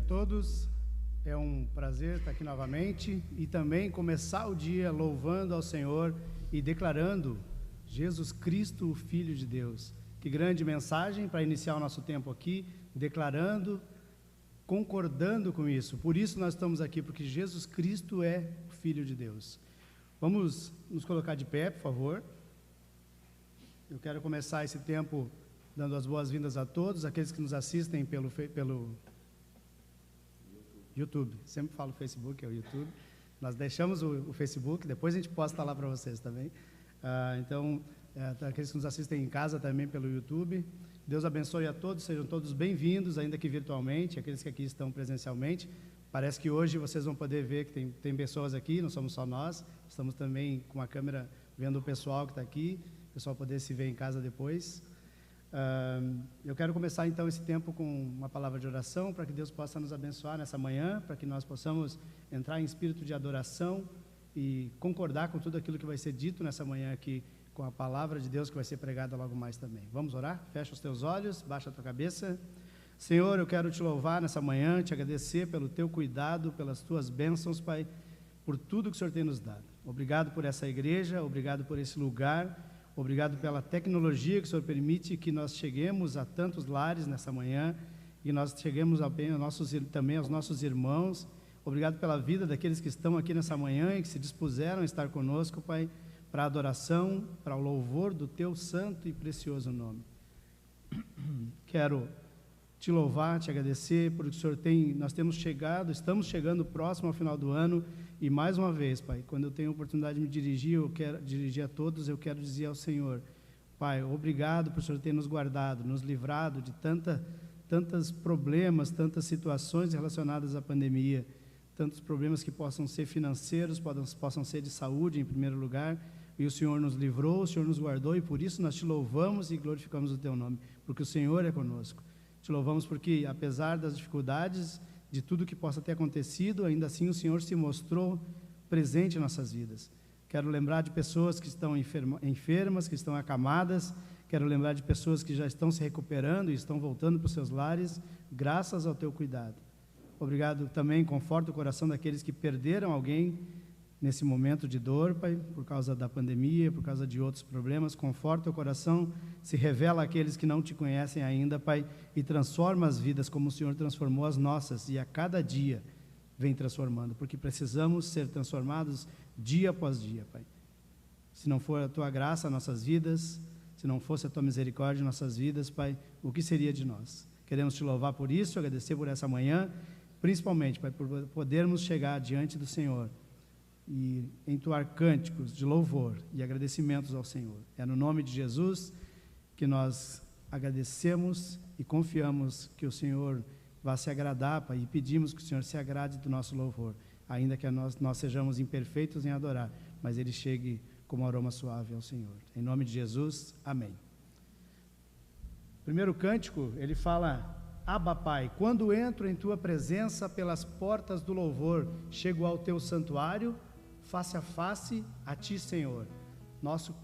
todos, é um prazer estar aqui novamente e também começar o dia louvando ao Senhor e declarando Jesus Cristo, o Filho de Deus. Que grande mensagem para iniciar o nosso tempo aqui, declarando, concordando com isso. Por isso nós estamos aqui, porque Jesus Cristo é o Filho de Deus. Vamos nos colocar de pé, por favor. Eu quero começar esse tempo dando as boas-vindas a todos, aqueles que nos assistem pelo YouTube. Sempre falo Facebook, é o YouTube. Nós deixamos o Facebook, depois a gente posta lá para vocês também. Então, aqueles que nos assistem em casa também pelo YouTube. Deus abençoe a todos, sejam todos bem-vindos, ainda que virtualmente, aqueles que aqui estão presencialmente. Parece que hoje vocês vão poder ver que tem pessoas aqui, não somos só nós, estamos também com a câmera vendo o pessoal que está aqui, o pessoal poder se ver em casa depois. Eu quero começar então esse tempo com uma palavra de oração, para que Deus possa nos abençoar nessa manhã, para que nós possamos entrar em espírito de adoração e concordar com tudo aquilo que vai ser dito nessa manhã aqui, com a palavra de Deus que vai ser pregada logo mais também. Vamos orar? Fecha os teus olhos, baixa a tua cabeça. Senhor, eu quero te louvar nessa manhã, te agradecer pelo teu cuidado, pelas tuas bênçãos, Pai, por tudo que o Senhor tem nos dado. Obrigado por essa igreja, obrigado por esse lugar, obrigado pela tecnologia que o Senhor permite que nós cheguemos a tantos lares nessa manhã e nós cheguemos também aos nossos irmãos. Obrigado pela vida daqueles que estão aqui nessa manhã e que se dispuseram a estar conosco, Pai, para a adoração, para o louvor do Teu santo e precioso nome. Quero te louvar, te agradecer, porque o Senhor estamos chegando próximo ao final do ano, e mais uma vez, Pai, quando eu tenho a oportunidade de me dirigir, eu quero dirigir a todos, eu quero dizer ao Senhor, Pai, obrigado por o Senhor ter nos guardado, nos livrado de tantos problemas, tantas situações relacionadas à pandemia, tantos problemas que possam ser financeiros, possam ser de saúde em primeiro lugar, e o Senhor nos livrou, o Senhor nos guardou, e por isso nós te louvamos e glorificamos o Teu nome, porque o Senhor é conosco. Te louvamos porque, apesar das dificuldades, de tudo que possa ter acontecido, ainda assim o Senhor se mostrou presente em nossas vidas. Quero lembrar de pessoas que estão enfermas, que estão acamadas, quero lembrar de pessoas que já estão se recuperando e estão voltando para os seus lares, graças ao Teu cuidado. Obrigado também, conforta o coração daqueles que perderam alguém nesse momento de dor, Pai, por causa da pandemia, por causa de outros problemas. Conforta o coração, se revela àqueles que não Te conhecem ainda, Pai, e transforma as vidas como o Senhor transformou as nossas, e a cada dia vem transformando, porque precisamos ser transformados dia após dia, Pai. Se não for a Tua graça em nossas vidas, se não fosse a Tua misericórdia em nossas vidas, Pai, o que seria de nós? Queremos Te louvar por isso, agradecer por essa manhã, principalmente, Pai, por podermos chegar diante do Senhor e entoar cânticos de louvor e agradecimentos ao Senhor. É no nome de Jesus que nós agradecemos e confiamos que o Senhor vá se agradar, Pai, e pedimos que o Senhor se agrade do nosso louvor, ainda que nós sejamos imperfeitos em adorar, mas ele chegue como aroma suave ao Senhor. Em nome de Jesus, amém. Primeiro cântico, ele fala: Abba, Pai, quando entro em Tua presença pelas portas do louvor, chego ao Teu santuário, face a face a Ti, Senhor. Nosso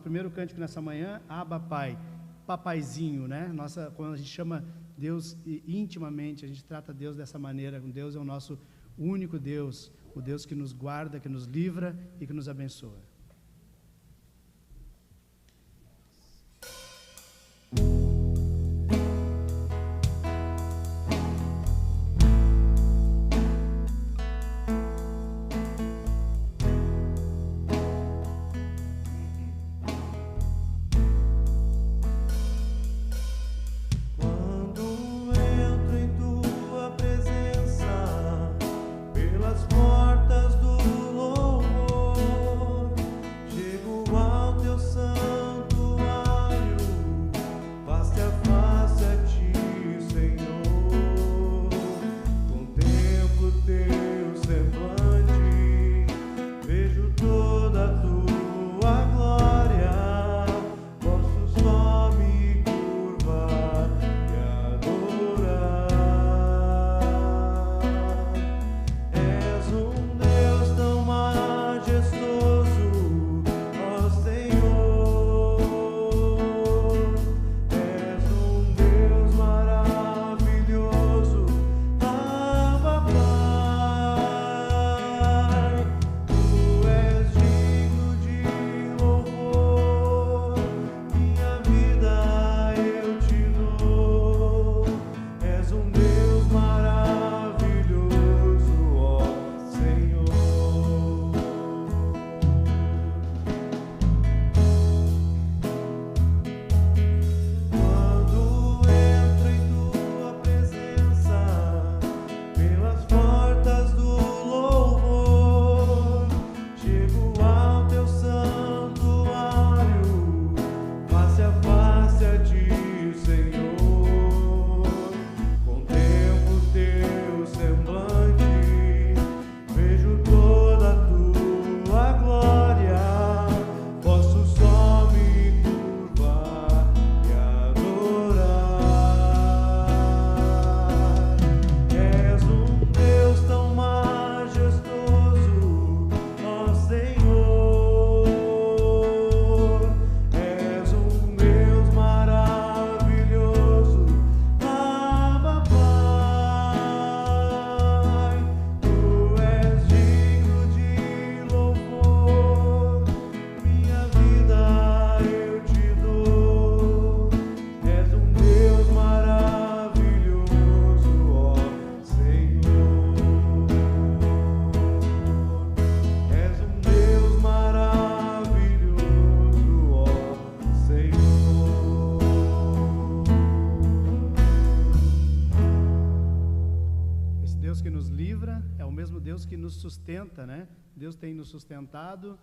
primeiro cântico nessa manhã, Abba, Pai, papaizinho, né? Quando a gente chama Deus intimamente, a gente trata Deus dessa maneira. Deus é o nosso único Deus, o Deus que nos guarda, que nos livra e que nos abençoa. Pelas portas do louvor, Deus que nos livra, é o mesmo Deus que nos sustenta, né? Deus tem nos sustentado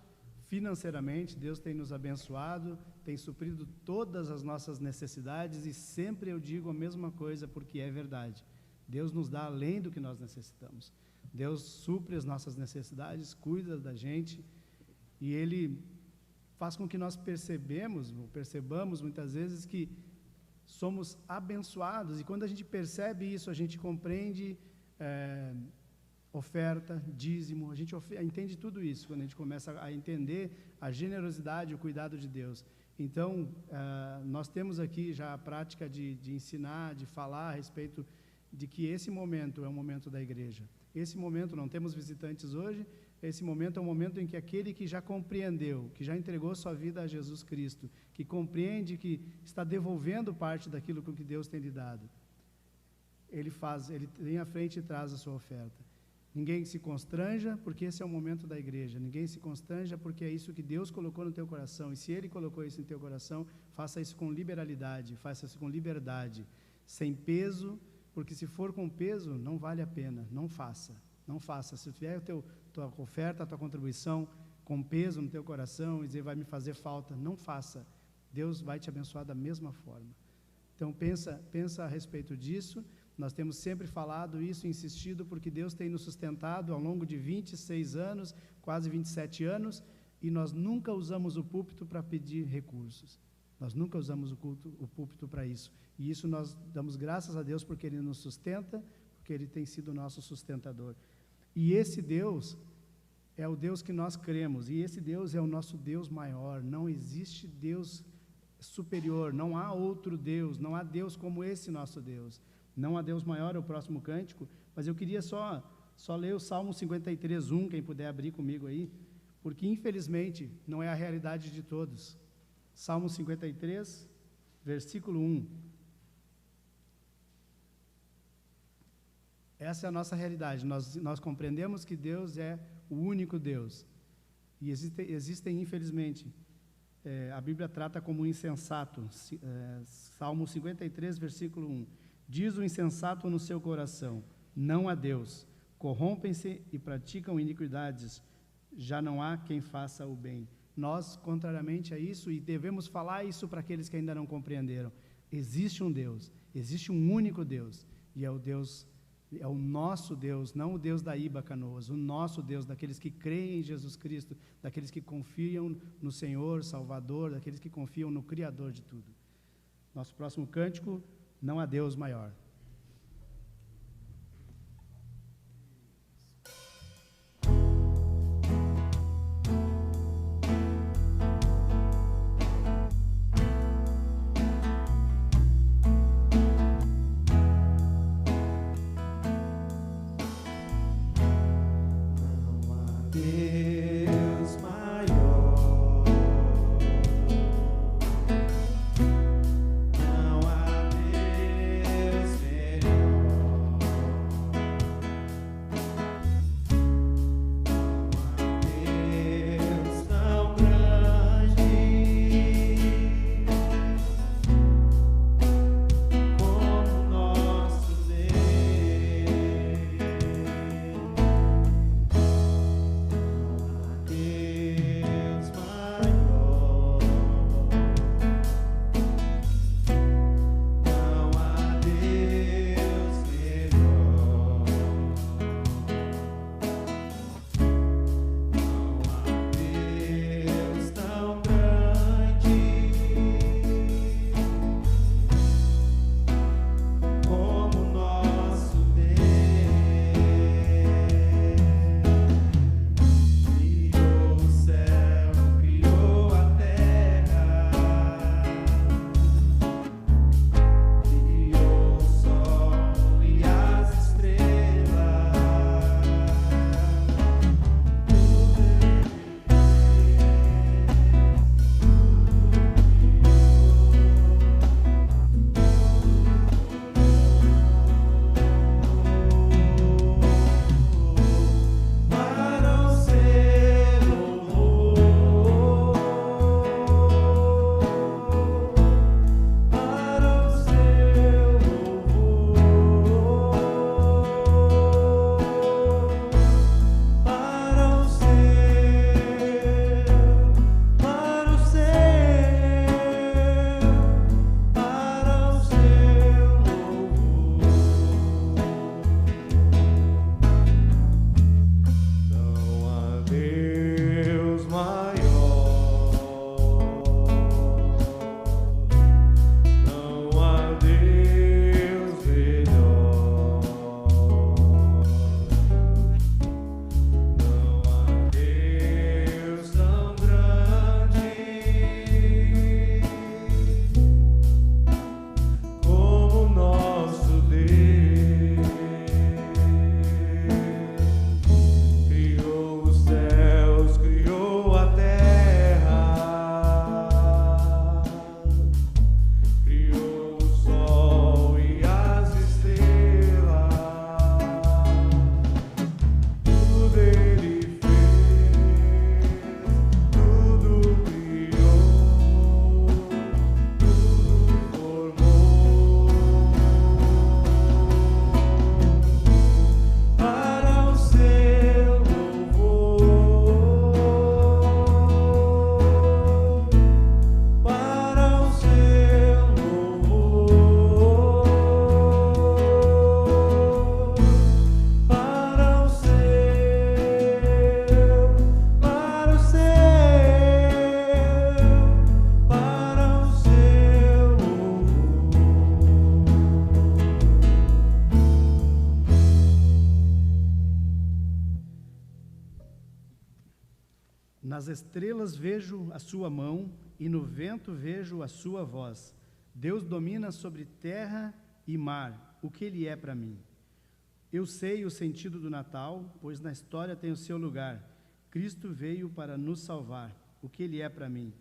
financeiramente, Deus tem nos abençoado, tem suprido todas as nossas necessidades, e sempre eu digo a mesma coisa porque é verdade. Deus nos dá além do que nós necessitamos. Deus supre as nossas necessidades, cuida da gente, e Ele faz com que nós percebamos muitas vezes que somos abençoados, e quando a gente percebe isso, a gente compreende oferta, dízimo, a gente entende tudo isso, quando a gente começa a entender a generosidade, o cuidado de Deus. Então, nós temos aqui já a prática de ensinar, de falar a respeito de que esse momento é o momento da igreja. Esse momento, não temos visitantes hoje, esse momento é um momento em que aquele que já compreendeu, que já entregou sua vida a Jesus Cristo, que compreende que está devolvendo parte daquilo que Deus tem lhe dado, ele vem à frente e traz a sua oferta. Ninguém se constranja, porque esse é o momento da igreja. Ninguém se constranja, porque é isso que Deus colocou no teu coração. E se Ele colocou isso em teu coração, faça isso com liberalidade, faça isso com liberdade, sem peso, porque se for com peso, não vale a pena. Não faça, não faça. Se tiver tua oferta, a tua contribuição com peso no teu coração e dizer, vai me fazer falta, não faça. Deus vai te abençoar da mesma forma. Então, pensa a respeito disso. Nós temos sempre falado isso, insistido, porque Deus tem nos sustentado ao longo de 26 anos, quase 27 anos, e nós nunca usamos o púlpito para pedir recursos. Nós nunca usamos o púlpito para isso. E isso nós damos graças a Deus porque Ele nos sustenta, porque Ele tem sido o nosso sustentador. E esse Deus é o Deus que nós cremos, e esse Deus é o nosso Deus maior. Não existe Deus superior, não há outro Deus, não há Deus como esse nosso Deus. Não há Deus maior, é o próximo cântico, mas eu queria só ler o Salmo 53:1, quem puder abrir comigo aí, porque infelizmente não é a realidade de todos. Salmo 53, versículo 1. Essa é a nossa realidade, nós compreendemos que Deus é o único Deus, e existem infelizmente, a Bíblia trata como insensato, Salmo 53, versículo 1. Diz o insensato no seu coração, não há Deus, corrompem-se e praticam iniquidades, já não há quem faça o bem. Nós, contrariamente a isso, e devemos falar isso para aqueles que ainda não compreenderam, existe um Deus, existe um único Deus, e é o nosso Deus, não o Deus da Iba Canoas, o nosso Deus, daqueles que creem em Jesus Cristo, daqueles que confiam no Senhor, Salvador, daqueles que confiam no Criador de tudo. Nosso próximo cântico, não há Deus maior. Não há Deus Nas estrelas vejo a sua mão, e no vento vejo a sua voz. Deus domina sobre terra e mar. O que Ele é para mim? Eu sei o sentido do Natal, pois na história tem o seu lugar. Cristo veio para nos salvar. O que Ele é para mim?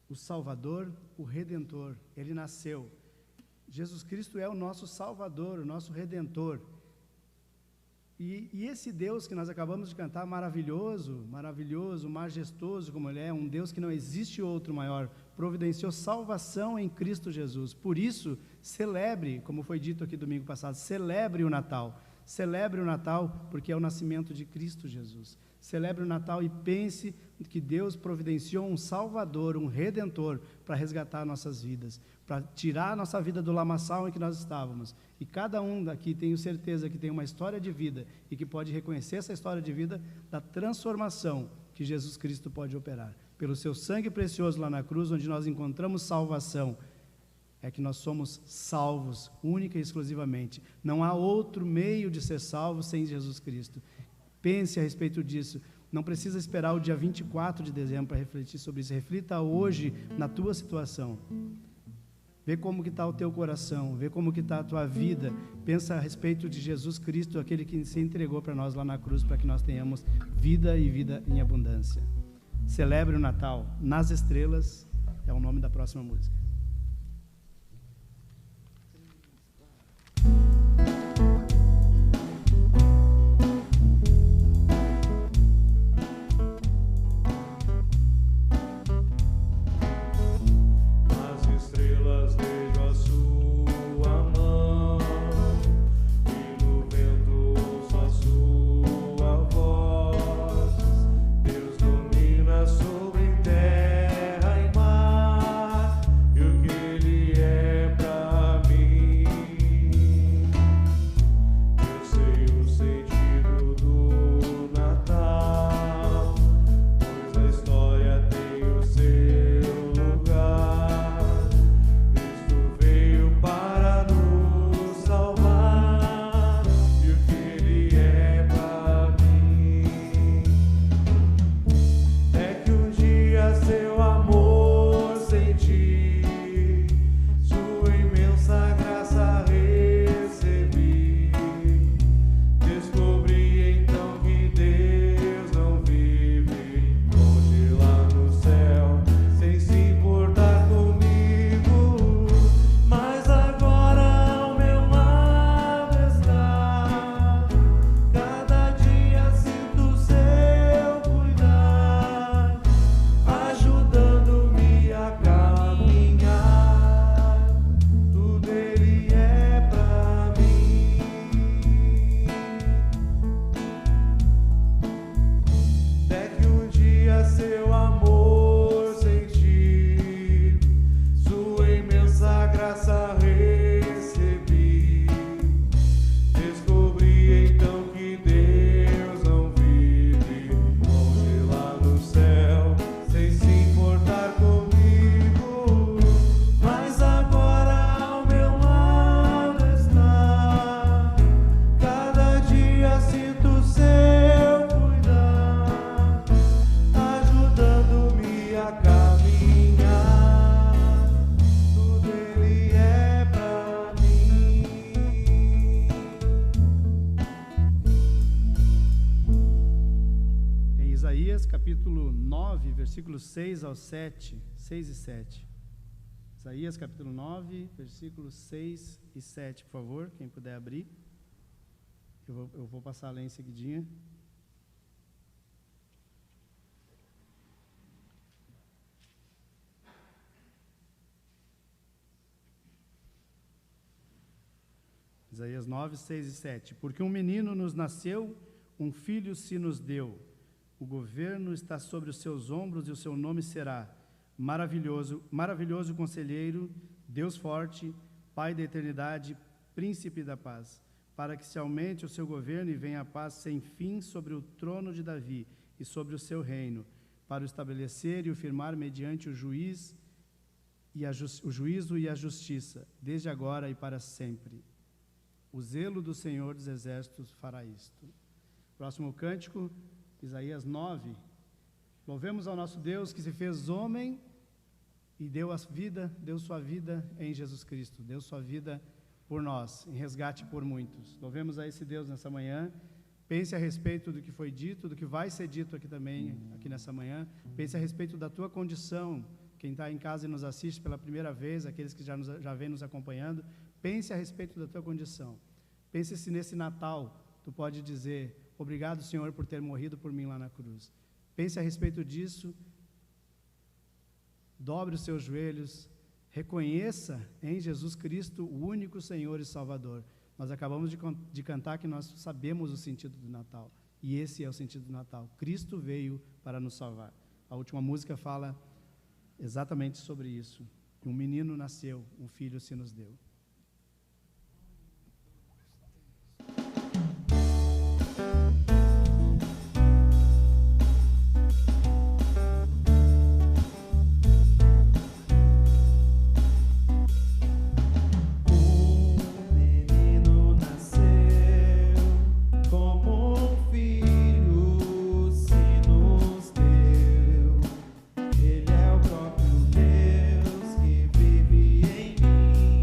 O Salvador, o Redentor. Ele nasceu. Jesus Cristo é o nosso Salvador, o nosso Redentor. E esse Deus que nós acabamos de cantar, maravilhoso, maravilhoso, majestoso como Ele é, um Deus que não existe outro maior, providenciou salvação em Cristo Jesus. Por isso, celebre, como foi dito aqui domingo passado, celebre o Natal. Celebre o Natal porque é o nascimento de Cristo Jesus. Celebre o Natal e pense que Deus providenciou um Salvador, um Redentor, para resgatar nossas vidas, para tirar a nossa vida do lamaçal em que nós estávamos. E cada um daqui, tenho certeza que tem uma história de vida e que pode reconhecer essa história de vida da transformação que Jesus Cristo pode operar. Pelo seu sangue precioso lá na cruz, onde nós encontramos salvação, é que nós somos salvos, única e exclusivamente. Não há outro meio de ser salvo sem Jesus Cristo. Pense a respeito disso. Não precisa esperar o dia 24 de dezembro para refletir sobre isso. Reflita hoje na tua situação. Vê como que está o teu coração, vê como que está a tua vida. Pensa a respeito de Jesus Cristo, aquele que se entregou para nós lá na cruz, para que nós tenhamos vida e vida em abundância. Celebre o Natal. Nas estrelas é o nome da próxima música. Versículos 6 ao 7, 6 e 7. Isaías capítulo 9, versículos 6 e 7, por favor, quem puder abrir. Eu vou passar lá em seguidinha. Isaías 9, 6 e 7. Porque um menino nos nasceu, um filho se nos deu. O governo está sobre os seus ombros e o seu nome será maravilhoso, maravilhoso conselheiro, Deus forte, Pai da eternidade, príncipe da paz, para que se aumente o seu governo e venha a paz sem fim sobre o trono de Davi e sobre o seu reino, para o estabelecer e o firmar mediante o juízo e a justiça, desde agora e para sempre. O zelo do Senhor dos Exércitos fará isto. Próximo cântico, Isaías 9, Louvemos ao nosso Deus que se fez homem e deu sua vida em Jesus Cristo, deu sua vida por nós, em resgate por muitos. Louvemos a esse Deus nessa manhã. Pense a respeito do que foi dito, do que vai ser dito aqui também, aqui nessa manhã. Pense a respeito da tua condição. Quem está em casa e nos assiste pela primeira vez, aqueles que já vêm nos acompanhando, pense a respeito da tua condição. Pense se nesse Natal tu pode dizer, obrigado, Senhor, por ter morrido por mim lá na cruz. Pense a respeito disso, dobre os seus joelhos, reconheça em Jesus Cristo o único Senhor e Salvador. Nós acabamos de cantar que nós sabemos o sentido do Natal, e esse é o sentido do Natal. Cristo veio para nos salvar. A última música fala exatamente sobre isso. Um menino nasceu, um filho se nos deu. Ele é o próprio Deus que vive em mim.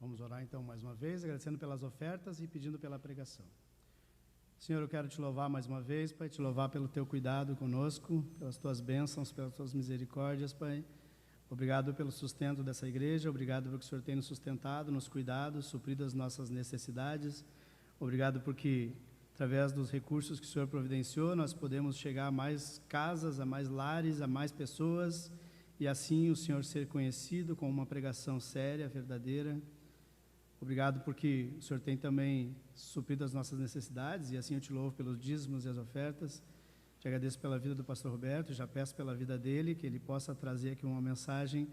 Vamos orar então mais uma vez, agradecendo pelas ofertas e pedindo pela pregação. Senhor, eu quero te louvar mais uma vez, Pai, te louvar pelo teu cuidado conosco, pelas tuas bênçãos, pelas tuas misericórdias, Pai. Obrigado pelo sustento dessa igreja, obrigado porque o Senhor tem nos sustentado, nos cuidado, suprido as nossas necessidades. Obrigado porque, através dos recursos que o Senhor providenciou, nós podemos chegar a mais casas, a mais lares, a mais pessoas, e assim o Senhor ser conhecido com uma pregação séria, verdadeira. Obrigado porque o Senhor tem também suprido as nossas necessidades, e assim eu te louvo pelos dízimos e as ofertas. Te agradeço pela vida do pastor Roberto, já peço pela vida dele, que ele possa trazer aqui uma mensagem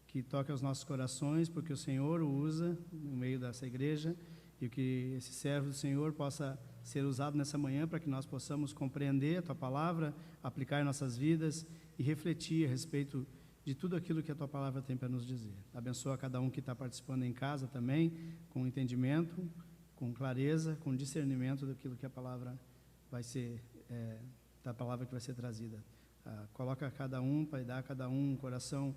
que toque aos nossos corações, porque o Senhor o usa no meio dessa igreja, e que esse servo do Senhor possa ser usado nessa manhã para que nós possamos compreender a Tua Palavra, aplicar em nossas vidas e refletir a respeito de tudo aquilo que a Tua Palavra tem para nos dizer. Abençoa cada um que está participando em casa também, com entendimento, com clareza, com discernimento daquilo que a Palavra vai ser, da Palavra que vai ser trazida. Coloca cada um, Pai, dá a cada um coração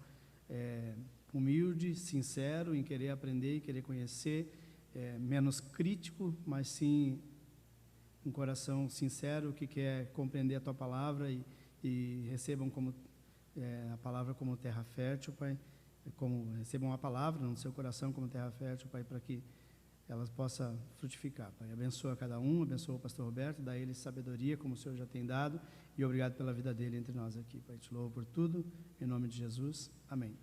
humilde, sincero, em querer aprender e querer conhecer, menos crítico, mas sim um coração sincero que quer compreender a Tua Palavra e recebam como a palavra como terra fértil, Pai, como recebam a palavra no seu coração como terra fértil, Pai, para que elas possam frutificar, Pai. Abençoa cada um, abençoa o pastor Roberto, dá a ele sabedoria, como o Senhor já tem dado, e obrigado pela vida dele entre nós aqui, Pai. Te louvo por tudo, em nome de Jesus, amém.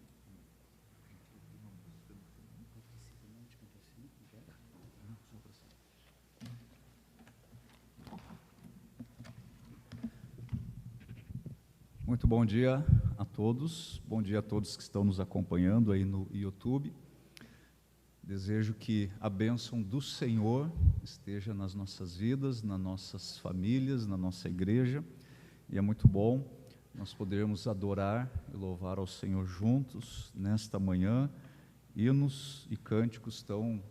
Muito bom dia a todos que estão nos acompanhando aí no YouTube. Desejo que a bênção do Senhor esteja nas nossas vidas, nas nossas famílias, na nossa igreja, e é muito bom nós podermos adorar e louvar ao Senhor juntos nesta manhã, hinos e cânticos tão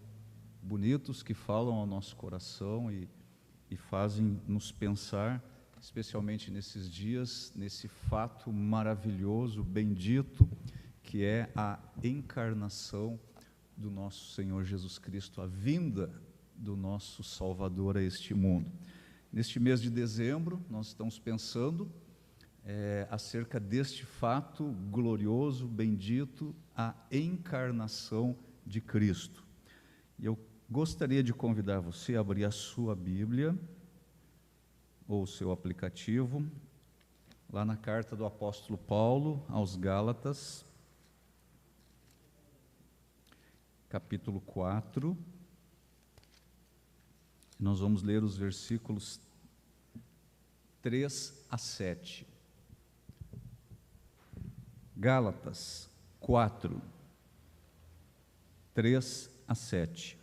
bonitos que falam ao nosso coração e fazem nos pensar, especialmente nesses dias, nesse fato maravilhoso, bendito, que é a encarnação do nosso Senhor Jesus Cristo, a vinda do nosso Salvador a este mundo. Neste mês de dezembro, nós estamos pensando acerca deste fato glorioso, bendito, a encarnação de Cristo. E eu gostaria de convidar você a abrir a sua Bíblia, ou o seu aplicativo, lá na carta do apóstolo Paulo aos Gálatas, capítulo 4, nós vamos ler os versículos 3 a 7. Gálatas 4, 3 a 7.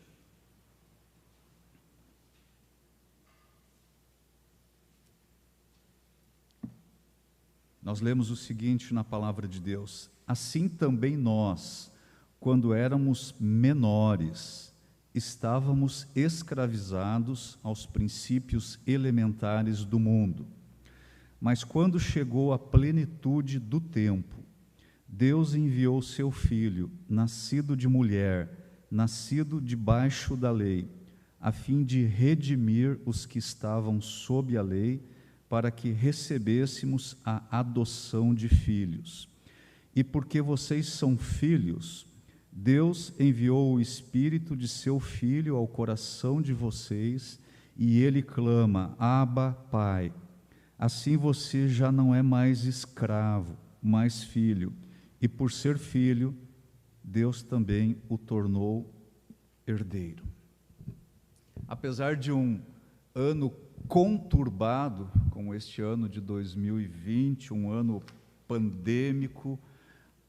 Nós lemos o seguinte na palavra de Deus: assim também nós, quando éramos menores, estávamos escravizados aos princípios elementares do mundo. Mas quando chegou a plenitude do tempo, Deus enviou seu Filho, nascido de mulher, nascido debaixo da lei, a fim de redimir os que estavam sob a lei, para que recebêssemos a adoção de filhos. E porque vocês são filhos, Deus enviou o Espírito de seu Filho ao coração de vocês, e ele clama: Abba, Pai. Assim você já não é mais escravo, mas filho, e por ser filho, Deus também o tornou herdeiro. Apesar de um ano conturbado, como este ano de 2020, um ano pandêmico,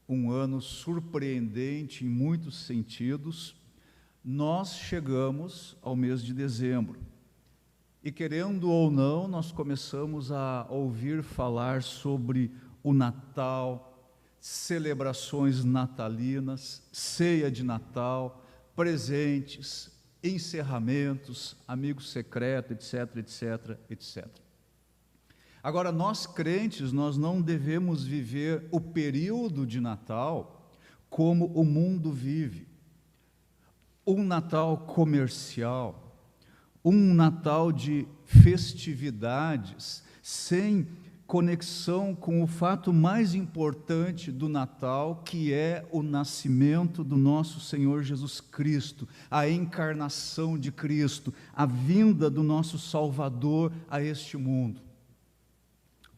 um ano surpreendente em muitos sentidos, nós chegamos ao mês de dezembro. E querendo ou não, nós começamos a ouvir falar sobre o Natal, celebrações natalinas, ceia de Natal, presentes, encerramentos, amigo secreto, etc, etc, etc. Agora, nós crentes, nós não devemos viver o período de Natal como o mundo vive. um Natal comercial, um Natal de festividades, sem conexão com o fato mais importante do Natal, que é o nascimento do nosso Senhor Jesus Cristo, a encarnação de Cristo, a vinda do nosso Salvador a este mundo.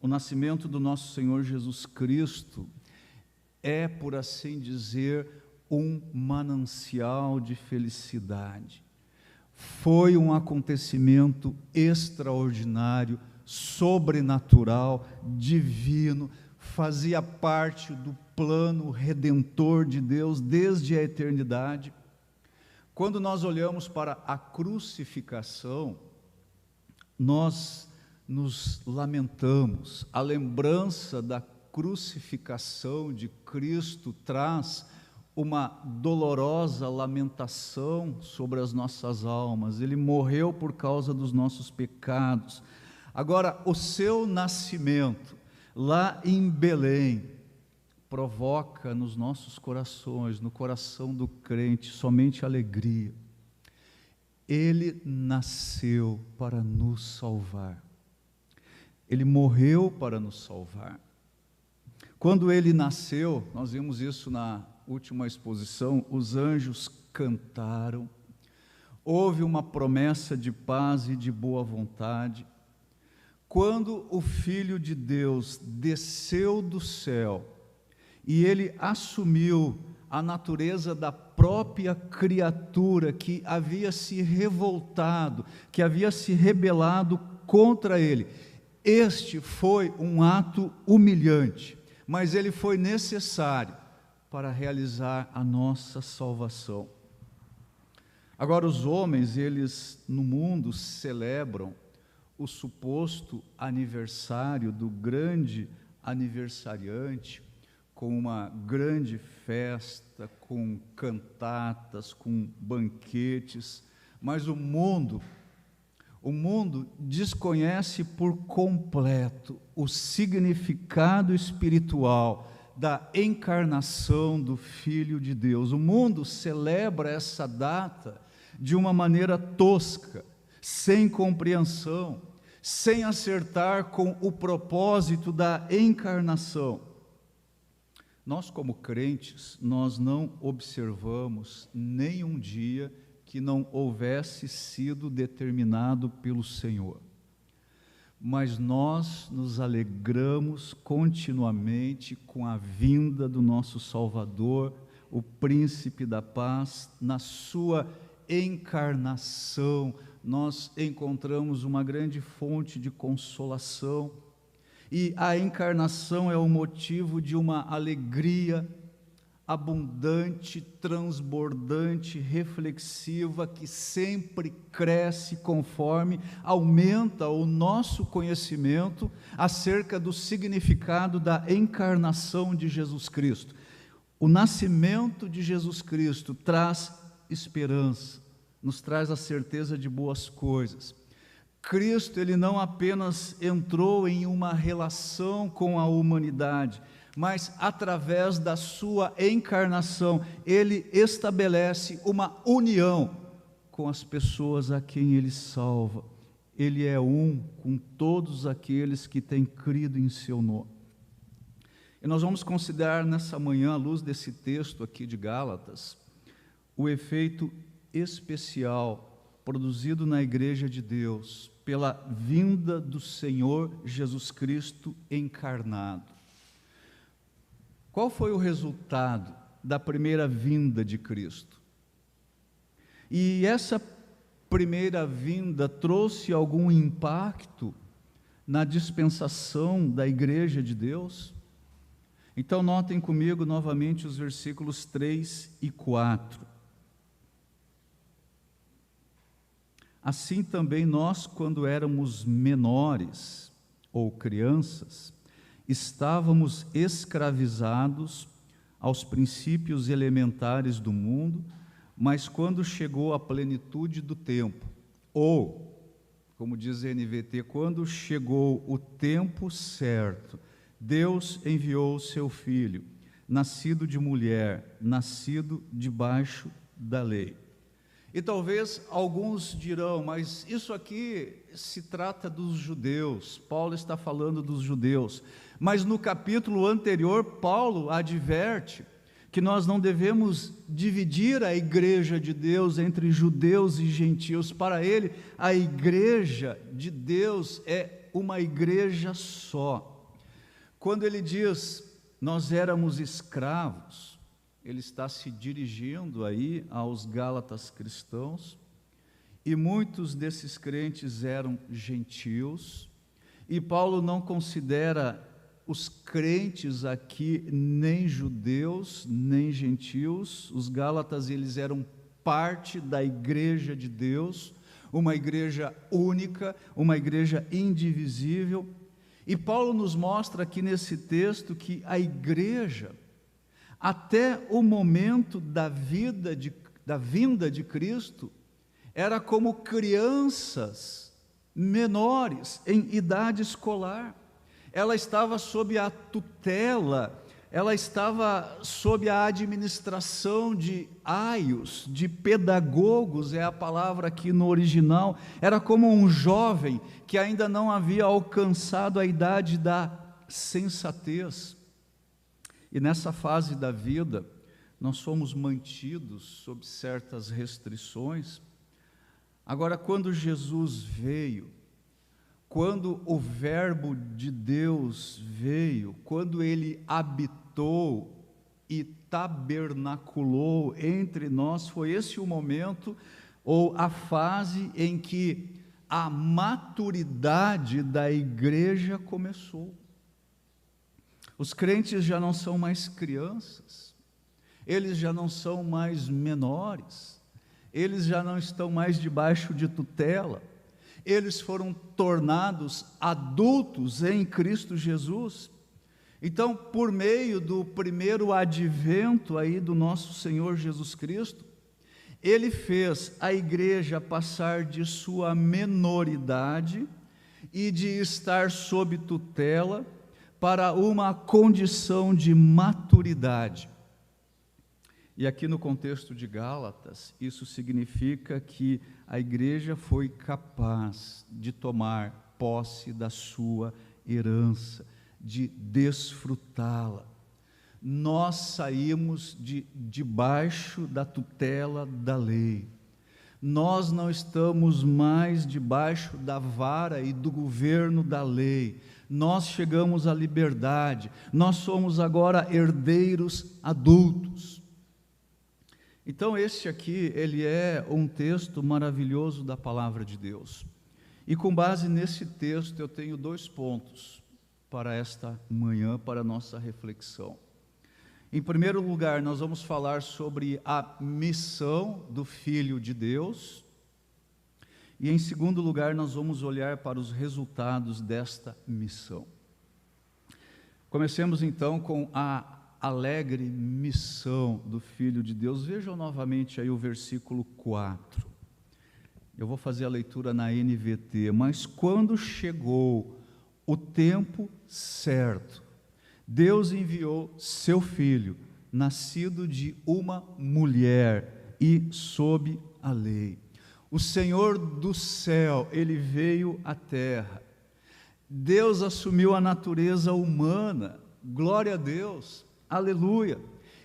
O nascimento do nosso Senhor Jesus Cristo é, por assim dizer, um manancial de felicidade. Foi um acontecimento extraordinário, sobrenatural, divino, fazia parte do plano redentor de Deus desde a eternidade. Quando nós olhamos para a crucificação, nós nos lamentamos. A lembrança da crucificação de Cristo traz uma dolorosa lamentação sobre as nossas almas. Ele morreu por causa dos nossos pecados. Agora, o seu nascimento lá em Belém provoca nos nossos corações, no coração do crente, somente alegria. Ele nasceu para nos salvar. Ele morreu para nos salvar. Quando ele nasceu, nós vimos isso na última exposição, os anjos cantaram, houve uma promessa de paz e de boa vontade. Quando o Filho de Deus desceu do céu e ele assumiu a natureza da própria criatura que havia se revoltado, que havia se rebelado contra ele, este foi um ato humilhante, mas ele foi necessário para realizar a nossa salvação. Agora, os homens, eles no mundo celebram o suposto aniversário do grande aniversariante, com uma grande festa, com cantatas, com banquetes, mas o mundo desconhece por completo o significado espiritual da encarnação do Filho de Deus. O mundo celebra essa data de uma maneira tosca, sem compreensão, sem acertar com o propósito da encarnação. Nós, como crentes, nós não observamos nenhum dia que não houvesse sido determinado pelo Senhor. Mas nós nos alegramos continuamente com a vinda do nosso Salvador, o Príncipe da Paz. Na sua encarnação, nós encontramos uma grande fonte de consolação, e a encarnação é o motivo de uma alegria abundante, transbordante, reflexiva, que sempre cresce conforme aumenta o nosso conhecimento acerca do significado da encarnação de Jesus Cristo. O nascimento de Jesus Cristo traz esperança, nos traz a certeza de boas coisas. Cristo, ele não apenas entrou em uma relação com a humanidade, mas através da sua encarnação, ele estabelece uma união com as pessoas a quem ele salva. Ele é um com todos aqueles que têm crido em seu nome. E nós vamos considerar nessa manhã, à luz desse texto aqui de Gálatas, o efeito especial produzido na Igreja de Deus pela vinda do Senhor Jesus Cristo encarnado. Qual foi o resultado da primeira vinda de Cristo? E essa primeira vinda trouxe algum impacto na dispensação da Igreja de Deus? Então notem comigo novamente os versículos 3 e 4. Assim também nós, quando éramos menores ou crianças, estávamos escravizados aos princípios elementares do mundo, mas quando chegou a plenitude do tempo, ou, como diz a NVT, quando chegou o tempo certo, Deus enviou o seu Filho, nascido de mulher, nascido debaixo da lei. E talvez alguns dirão, mas isso aqui se trata dos judeus, Paulo está falando dos judeus. Mas no capítulo anterior, Paulo adverte que nós não devemos dividir a igreja de Deus entre judeus e gentios. Para ele, a igreja de Deus é uma igreja só. Quando ele diz, nós éramos escravos, ele está se dirigindo aí aos gálatas cristãos, e muitos desses crentes eram gentios, e Paulo não considera os crentes aqui nem judeus, nem gentios. Os gálatas, eles eram parte da igreja de Deus, uma igreja única, uma igreja indivisível. E Paulo nos mostra aqui nesse texto que a igreja, até o momento da vinda de Cristo, era como crianças menores em idade escolar. Ela estava sob a tutela, ela estava sob a administração de aios, de pedagogos, é a palavra aqui no original. Era como um jovem que ainda não havia alcançado a idade da sensatez. E nessa fase da vida, nós somos mantidos sob certas restrições. Agora, quando Jesus veio, quando o Verbo de Deus veio, quando Ele habitou e tabernaculou entre nós, foi esse o momento, ou a fase em que a maturidade da igreja começou. Os crentes já não são mais crianças, eles já não são mais menores, eles já não estão mais debaixo de tutela, eles foram tornados adultos em Cristo Jesus. Então, por meio do primeiro advento aí do nosso Senhor Jesus Cristo, Ele fez a igreja passar de sua menoridade e de estar sob tutela para uma condição de maturidade. E aqui no contexto de Gálatas, isso significa que a igreja foi capaz de tomar posse da sua herança, de desfrutá-la. Nós saímos debaixo da tutela da lei. Nós não estamos mais debaixo da vara e do governo da lei. Nós chegamos à liberdade. Nós somos agora herdeiros adultos. Então, este aqui, ele é um texto maravilhoso da palavra de Deus. E com base nesse texto, eu tenho 2 pontos para esta manhã, para a nossa reflexão. Em primeiro lugar, nós vamos falar sobre a missão do Filho de Deus. E em segundo lugar, nós vamos olhar para os resultados desta missão. Comecemos então com a alegre missão do Filho de Deus. Vejam novamente aí o versículo 4. Eu vou fazer a leitura na NVT. Mas quando chegou o tempo certo, Deus enviou seu Filho, nascido de uma mulher e sob a lei. O Senhor do céu, Ele veio à terra. Deus assumiu a natureza humana. Glória a Deus. Aleluia.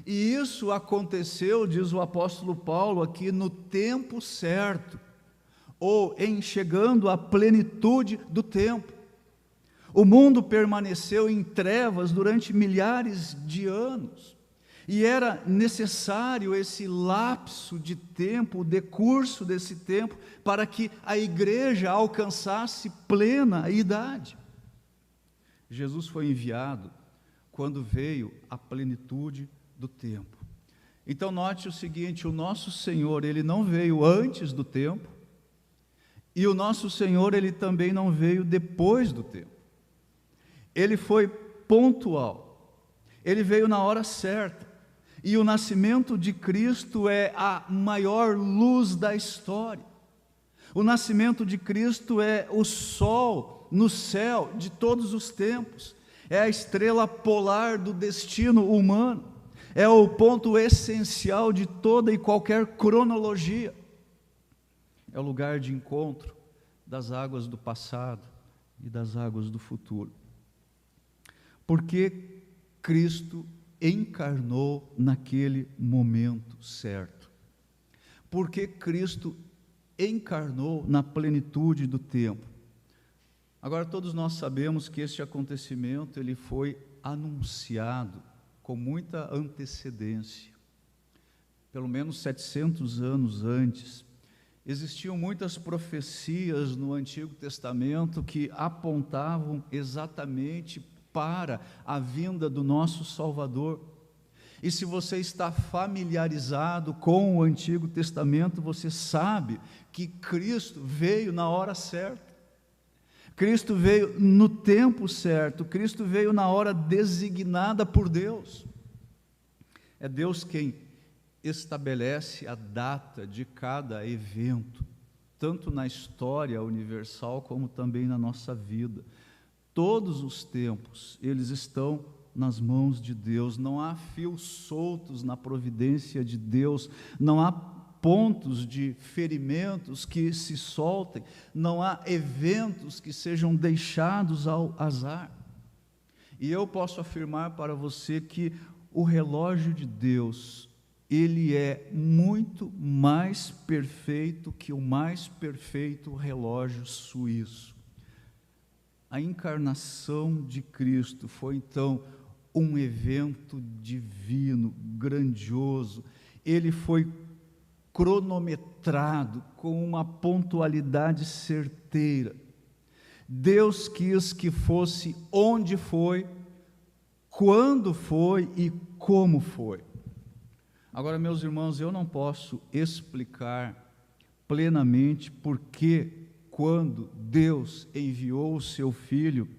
E isso aconteceu, diz o apóstolo Paulo aqui, no tempo certo, ou em chegando à plenitude do tempo. O mundo permaneceu em trevas durante milhares de anos, e era necessário esse lapso de tempo, o decurso desse tempo, para que a igreja alcançasse plena idade. Jesus foi enviado quando veio a plenitude do tempo. Então note o seguinte, o nosso Senhor, Ele não veio antes do tempo, e o nosso Senhor, Ele também não veio depois do tempo. Ele foi pontual, Ele veio na hora certa, e o nascimento de Cristo é a maior luz da história. O nascimento de Cristo é o sol no céu de todos os tempos, é a estrela polar do destino humano, é o ponto essencial de toda e qualquer cronologia. é o lugar de encontro das águas do passado e das águas do futuro. Porque Cristo encarnou naquele momento certo. Porque Cristo encarnou na plenitude do tempo. Agora, todos nós sabemos que este acontecimento ele foi anunciado com muita antecedência. Pelo menos 700 anos antes, existiam muitas profecias no Antigo Testamento que apontavam exatamente para a vinda do nosso Salvador. E se você está familiarizado com o Antigo Testamento, você sabe que Cristo veio na hora certa. Cristo veio no tempo certo, Cristo veio na hora designada por Deus. É Deus quem estabelece a data de cada evento, tanto na história universal como também na nossa vida. Todos os tempos, eles estão nas mãos de Deus, não há fios soltos na providência de Deus, não há pontos de ferimentos que se soltem, não há eventos que sejam deixados ao azar. E eu posso afirmar para você que o relógio de Deus, ele é muito mais perfeito que o mais perfeito relógio suíço. A encarnação de Cristo foi então um evento divino, grandioso. Ele foi cronometrado com uma pontualidade certeira. Deus quis que fosse onde foi, quando foi e como foi. Agora, meus irmãos, eu não posso explicar plenamente por que, quando Deus enviou o seu Filho,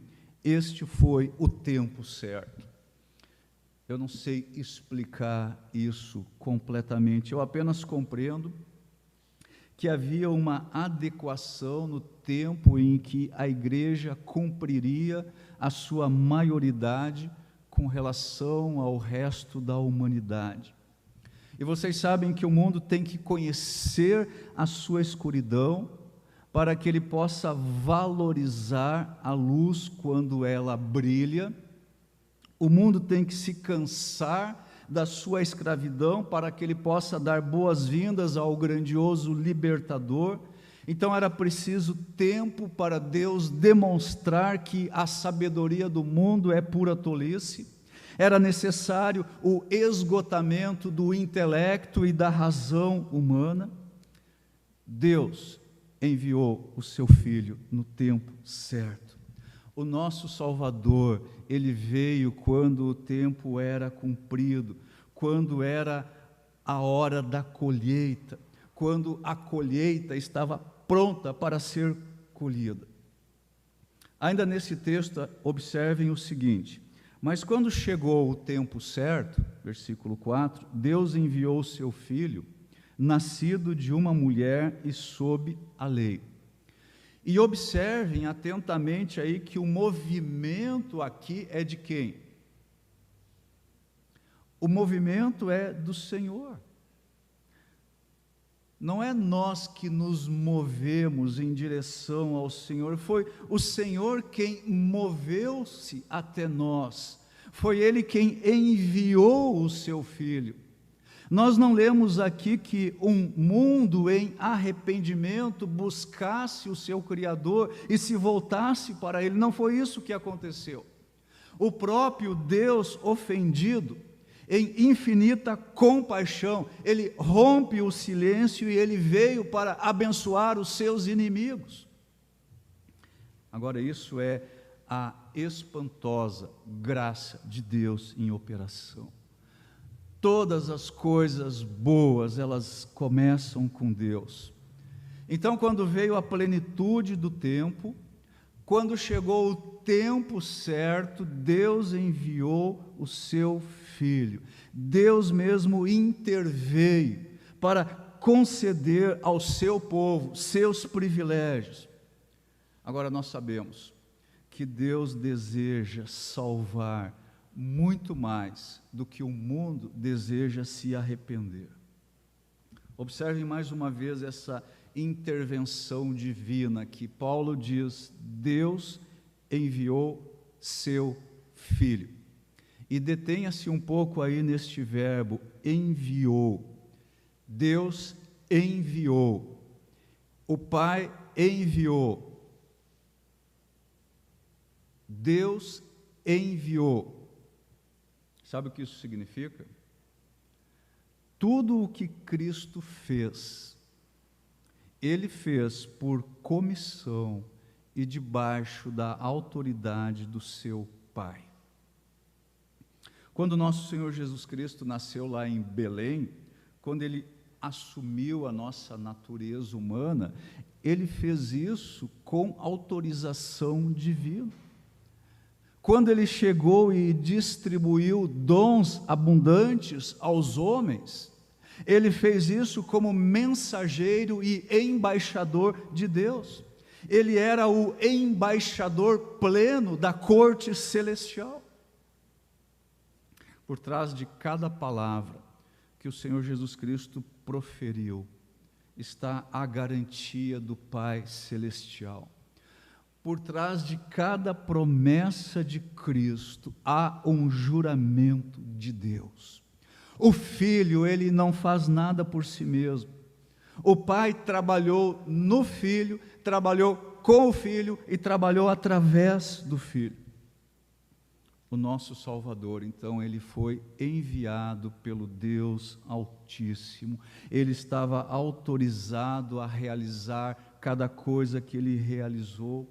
este foi o tempo certo. Eu não sei explicar isso completamente, eu apenas compreendo que havia uma adequação no tempo em que a igreja cumpriria a sua maioridade com relação ao resto da humanidade. E vocês sabem que o mundo tem que conhecer a sua escuridão para que ele possa valorizar a luz quando ela brilha. O mundo tem que se cansar da sua escravidão para que ele possa dar boas-vindas ao grandioso libertador. Então era preciso tempo para Deus demonstrar que a sabedoria do mundo é pura tolice. Era necessário o esgotamento do intelecto e da razão humana. Deus enviou o seu Filho no tempo certo. O nosso Salvador, ele veio quando o tempo era cumprido, quando era a hora da colheita, quando a colheita estava pronta para ser colhida. Ainda nesse texto, observem o seguinte: mas quando chegou o tempo certo, versículo 4, Deus enviou o seu Filho, nascido de uma mulher e sob a lei. E observem atentamente aí que o movimento aqui é de quem? O movimento é do Senhor. Não é nós que nos movemos em direção ao Senhor, foi o Senhor quem moveu-se até nós, foi Ele quem enviou o seu Filho. Nós não lemos aqui que um mundo em arrependimento buscasse o seu Criador e se voltasse para Ele, não foi isso que aconteceu. O próprio Deus ofendido, em infinita compaixão, Ele rompe o silêncio e Ele veio para abençoar os seus inimigos. Agora, isso é a espantosa graça de Deus em operação. Todas as coisas boas, elas começam com Deus. Então, quando veio a plenitude do tempo, quando chegou o tempo certo, Deus enviou o seu Filho. Deus mesmo interveio para conceder ao seu povo seus privilégios. Agora, nós sabemos que Deus deseja salvar muito mais do que o mundo deseja se arrepender. Observem mais uma vez essa intervenção divina, que Paulo diz, Deus enviou seu Filho. E detenha-se um pouco aí neste verbo, enviou. Deus enviou. O Pai enviou. Deus enviou. Sabe o que isso significa? Tudo o que Cristo fez, Ele fez por comissão e debaixo da autoridade do seu Pai. Quando nosso Senhor Jesus Cristo nasceu lá em Belém, quando Ele assumiu a nossa natureza humana, Ele fez isso com autorização divina. Quando Ele chegou e distribuiu dons abundantes aos homens, Ele fez isso como mensageiro e embaixador de Deus. Ele era o embaixador pleno da corte celestial. Por trás de cada palavra que o Senhor Jesus Cristo proferiu, está a garantia do Pai Celestial. Por trás de cada promessa de Cristo, há um juramento de Deus. O Filho, Ele não faz nada por si mesmo. O Pai trabalhou no Filho, trabalhou com o Filho e trabalhou através do Filho. O nosso Salvador, então, Ele foi enviado pelo Deus Altíssimo. Ele estava autorizado a realizar cada coisa que Ele realizou.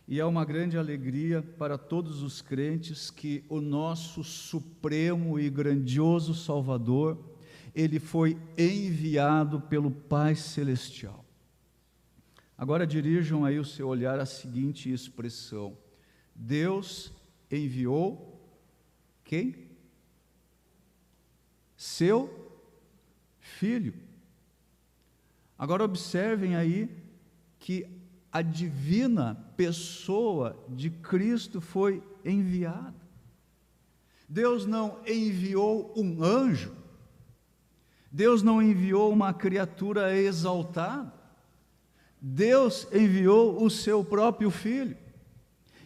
E é uma grande alegria para todos os crentes que o nosso supremo e grandioso Salvador, Ele foi enviado pelo Pai Celestial. Agora dirijam aí o seu olhar à seguinte expressão: Deus enviou quem? Seu Filho. Agora observem aí que a divina pessoa de Cristo foi enviada. Deus não enviou um anjo, Deus não enviou uma criatura exaltada, Deus enviou o seu próprio Filho.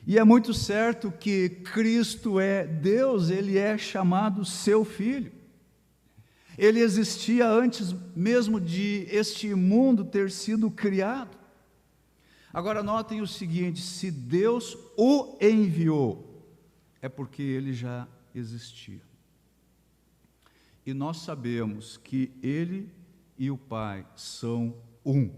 E é muito certo que Cristo é Deus, Ele é chamado seu Filho. Ele existia antes mesmo de este mundo ter sido criado. Agora notem o seguinte: se Deus o enviou, é porque Ele já existia. E nós sabemos que Ele e o Pai são um.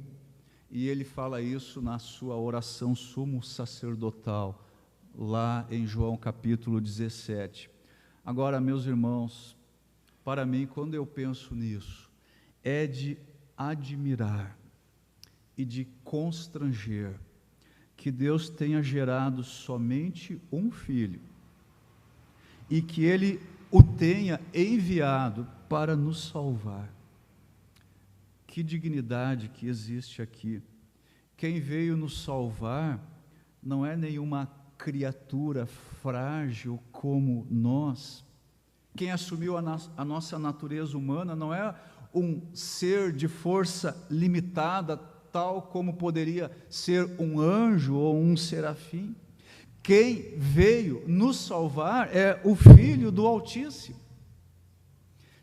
E Ele fala isso na sua oração sumo sacerdotal, lá em João capítulo 17. Agora, meus irmãos, para mim, quando eu penso nisso, é de admirar e de constranger que Deus tenha gerado somente um Filho e que Ele o tenha enviado para nos salvar. Que dignidade que existe aqui. Quem veio nos salvar não é nenhuma criatura frágil como nós. Quem assumiu a nossa natureza humana não é um ser de força limitada, tal como poderia ser um anjo ou um serafim. Quem veio nos salvar é o Filho do Altíssimo.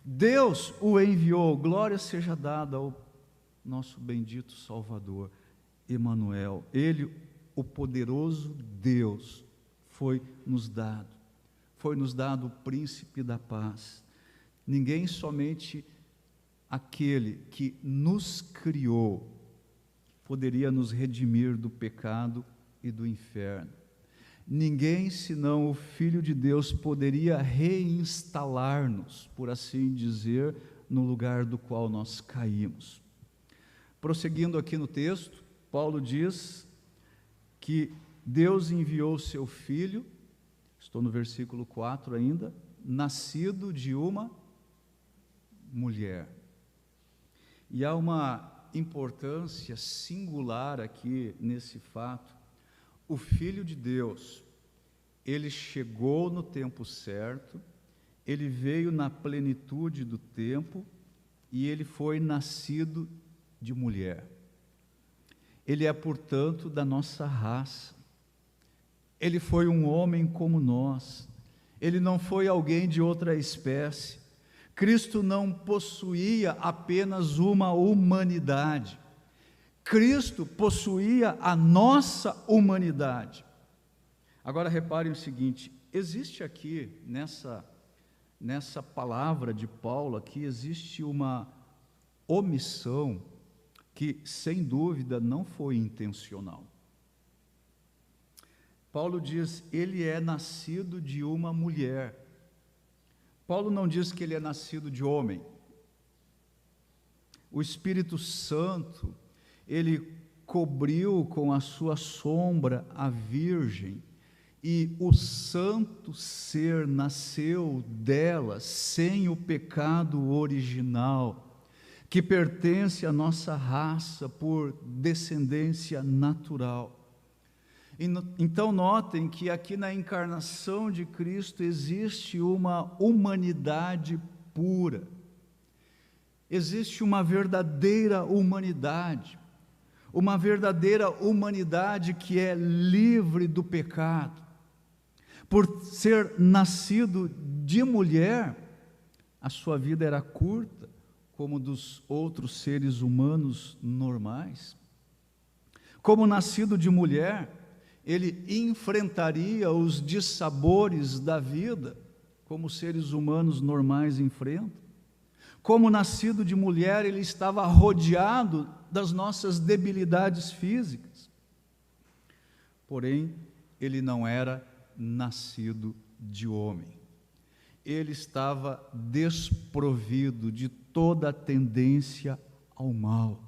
Deus o enviou, glória seja dada ao nosso bendito Salvador, Emanuel. Ele, o poderoso Deus, foi nos dado o príncipe da paz. Ninguém, somente aquele que nos criou, poderia nos redimir do pecado e do inferno. Ninguém, senão o Filho de Deus, poderia reinstalar-nos, por assim dizer, no lugar do qual nós caímos. Prosseguindo aqui no texto, Paulo diz que Deus enviou o seu Filho, estou no versículo 4 ainda, nascido de uma mulher. E há uma importância singular aqui nesse fato. O Filho de Deus, Ele chegou no tempo certo, Ele veio na plenitude do tempo e Ele foi nascido de mulher. Ele é, portanto, da nossa raça. Ele foi um homem como nós. Ele não foi alguém de outra espécie. Cristo não possuía apenas uma humanidade. Cristo possuía a nossa humanidade. Agora reparem o seguinte, existe aqui, nessa palavra de Paulo aqui, existe uma omissão que, sem dúvida, não foi intencional. Paulo diz, ele é nascido de uma mulher. Paulo não diz que ele é nascido de homem. O Espírito Santo, ele cobriu com a sua sombra a Virgem, e o santo ser nasceu dela sem o pecado original, que pertence à nossa raça por descendência natural. Então notem que aqui na encarnação de Cristo existe uma humanidade pura, existe uma verdadeira humanidade que é livre do pecado. Por ser nascido de mulher, a sua vida era curta, como dos outros seres humanos normais. Como nascido de mulher, ele enfrentaria os dissabores da vida, como os seres humanos normais enfrentam. Como nascido de mulher, ele estava rodeado das nossas debilidades físicas. Porém, ele não era nascido de homem. Ele estava desprovido de toda a tendência ao mal.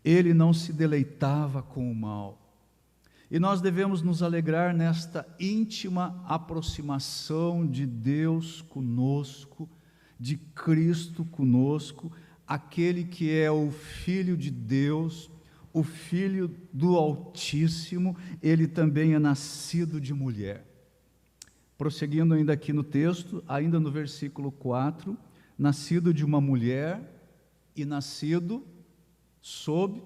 Ele não se deleitava com o mal. E nós devemos nos alegrar nesta íntima aproximação de Deus conosco, de Cristo conosco, aquele que é o Filho de Deus, o Filho do Altíssimo, ele também é nascido de mulher. Prosseguindo ainda aqui no texto, ainda no versículo 4, nascido de uma mulher e nascido sob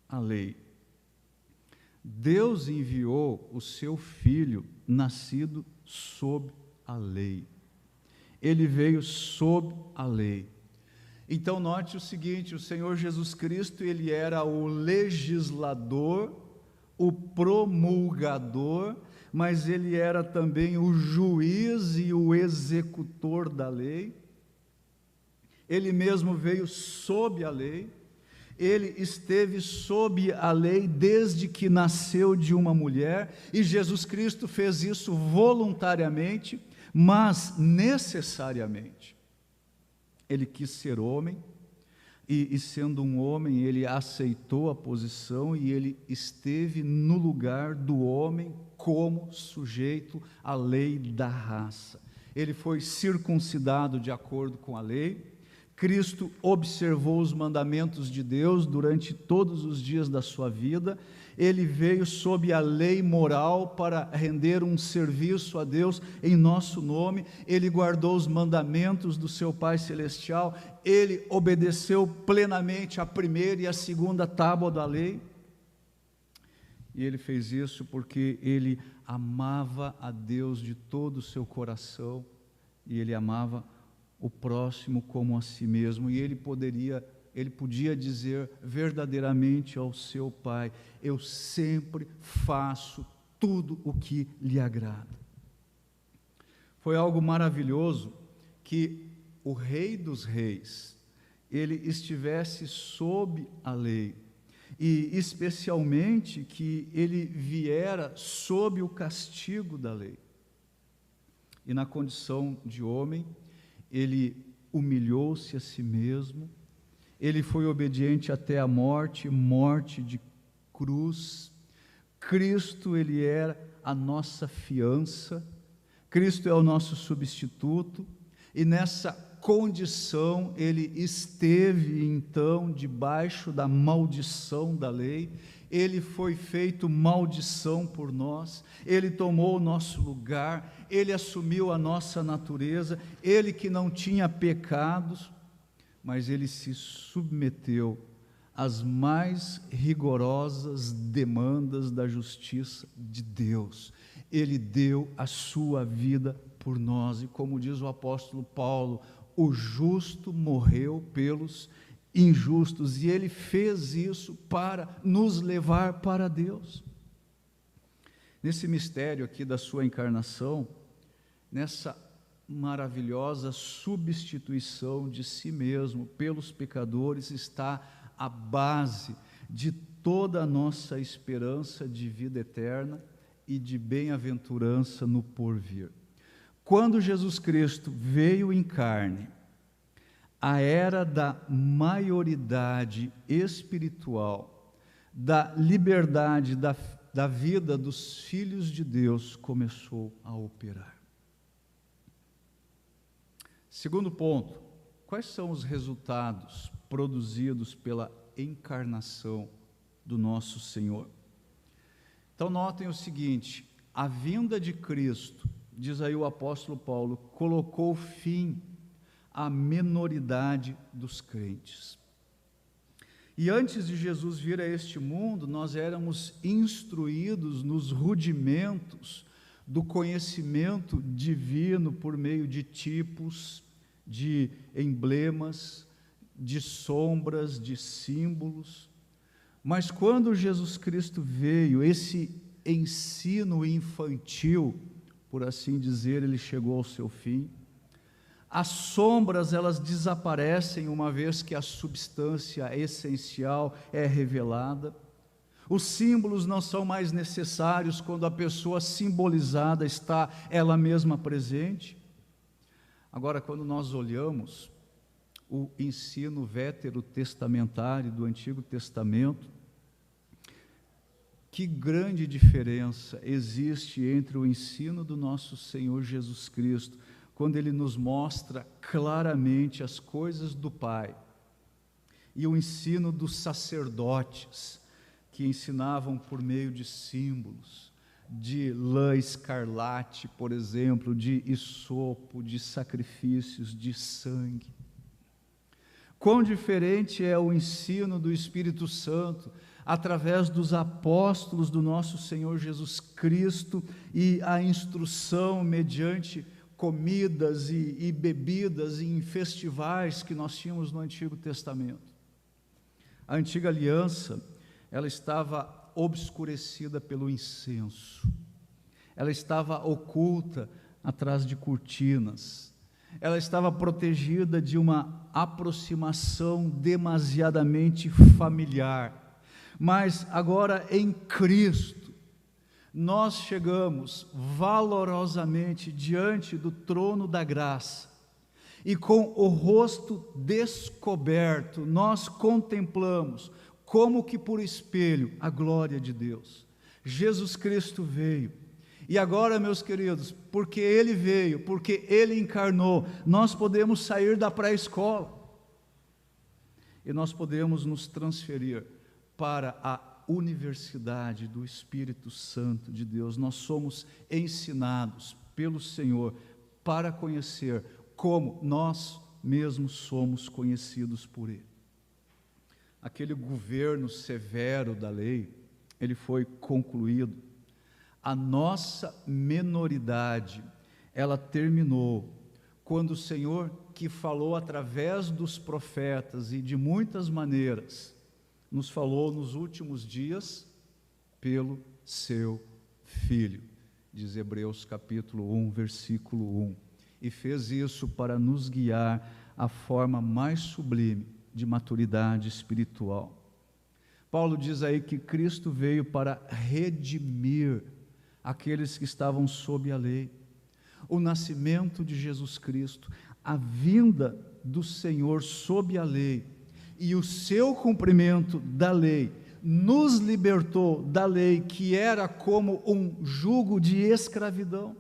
a lei. Deus enviou o seu Filho nascido sob a lei. Ele veio sob a lei. Então note o seguinte, o Senhor Jesus Cristo, ele era o legislador, o promulgador, mas ele era também o juiz e o executor da lei. Ele mesmo veio sob a lei. Ele esteve sob a lei desde que nasceu de uma mulher, e Jesus Cristo fez isso voluntariamente, mas necessariamente. Ele quis ser homem, e sendo um homem, ele aceitou a posição, e ele esteve no lugar do homem como sujeito à lei da raça. Ele foi circuncidado de acordo com a lei. Cristo observou os mandamentos de Deus durante todos os dias da sua vida. Ele veio sob a lei moral para render um serviço a Deus em nosso nome. Ele guardou os mandamentos do seu Pai Celestial. Ele obedeceu plenamente a primeira e a segunda tábua da lei. E ele fez isso porque ele amava a Deus de todo o seu coração, e ele amava o próximo como a si mesmo, e ele podia dizer verdadeiramente ao seu Pai: eu sempre faço tudo o que lhe agrada. Foi algo maravilhoso que o Rei dos Reis, ele estivesse sob a lei, e especialmente que ele viera sob o castigo da lei. E na condição de homem, ele humilhou-se a si mesmo, ele foi obediente até a morte, morte de cruz. Cristo, ele era a nossa fiança, Cristo é o nosso substituto, e nessa condição ele esteve então debaixo da maldição da lei. Ele foi feito maldição por nós, ele tomou o nosso lugar, ele assumiu a nossa natureza, ele que não tinha pecados, mas ele se submeteu as mais rigorosas demandas da justiça de Deus. Ele deu a sua vida por nós, e como diz o apóstolo Paulo, o justo morreu pelos injustos, e ele fez isso para nos levar para Deus. Nesse mistério aqui da sua encarnação, nessa maravilhosa substituição de si mesmo pelos pecadores, está a base de toda a nossa esperança de vida eterna e de bem-aventurança no porvir. Quando Jesus Cristo veio em carne, a era da maioridade espiritual, da liberdade, da vida dos filhos de Deus começou a operar. Segundo ponto, quais são os resultados produzidos pela encarnação do nosso Senhor? Então notem o seguinte: a vinda de Cristo, diz aí o apóstolo Paulo, colocou fim à menoridade dos crentes. E antes de Jesus vir a este mundo, nós éramos instruídos nos rudimentos do conhecimento divino por meio de tipos, de emblemas, de sombras, de símbolos. Mas quando Jesus Cristo veio, esse ensino infantil, por assim dizer, ele chegou ao seu fim. As sombras, elas desaparecem uma vez que a substância essencial é revelada. Os símbolos não são mais necessários quando a pessoa simbolizada está ela mesma presente. Agora, quando nós olhamos o ensino veterotestamentário do Antigo Testamento, que grande diferença existe entre o ensino do nosso Senhor Jesus Cristo, quando Ele nos mostra claramente as coisas do Pai, e o ensino dos sacerdotes, que ensinavam por meio de símbolos, de lã escarlate, por exemplo, de hisopo, de sacrifícios, de sangue. Quão diferente é o ensino do Espírito Santo, através dos apóstolos do nosso Senhor Jesus Cristo, e a instrução mediante comidas e bebidas em festivais que nós tínhamos no Antigo Testamento. A antiga aliança, ela estava obscurecida pelo incenso, ela estava oculta atrás de cortinas, ela estava protegida de uma aproximação demasiadamente familiar. Mas agora em Cristo, nós chegamos valorosamente diante do trono da graça, e com o rosto descoberto, nós contemplamos, como que por espelho, a glória de Deus. Jesus Cristo veio, e agora, meus queridos, porque Ele veio, porque Ele encarnou, nós podemos sair da pré-escola, e nós podemos nos transferir para a universidade do Espírito Santo de Deus. Nós somos ensinados pelo Senhor para conhecer como nós mesmos somos conhecidos por Ele. Aquele governo severo da lei, ele foi concluído. A nossa menoridade, ela terminou quando o Senhor, que falou através dos profetas e de muitas maneiras, nos falou nos últimos dias pelo seu Filho, diz Hebreus capítulo 1, versículo 1, e fez isso para nos guiar à forma mais sublime de maturidade espiritual. Paulo diz aí que Cristo veio para redimir aqueles que estavam sob a lei. O nascimento de Jesus Cristo, a vinda do Senhor sob a lei, e o seu cumprimento da lei nos libertou da lei, que era como um jugo de escravidão.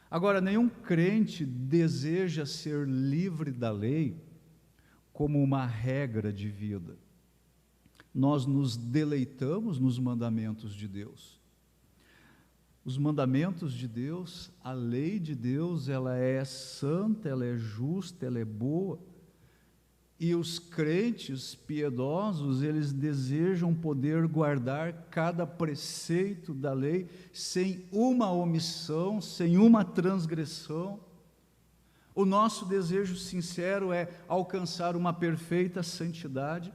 Agora, nenhum crente deseja ser livre da lei como uma regra de vida. Nós nos deleitamos nos mandamentos de Deus. Os mandamentos de Deus, a lei de Deus, ela é santa, ela é justa, ela é boa. E os crentes piedosos, eles desejam poder guardar cada preceito da lei sem uma omissão, sem uma transgressão. O nosso desejo sincero é alcançar uma perfeita santidade.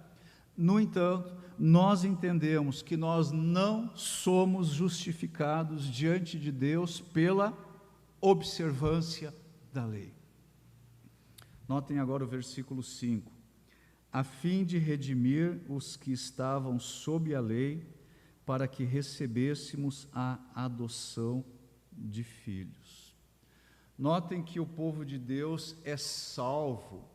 No entanto, nós entendemos que nós não somos justificados diante de Deus pela observância da lei. Notem agora o versículo 5. A fim de redimir os que estavam sob a lei, para que recebêssemos a adoção de filhos. Notem que o povo de Deus é salvo,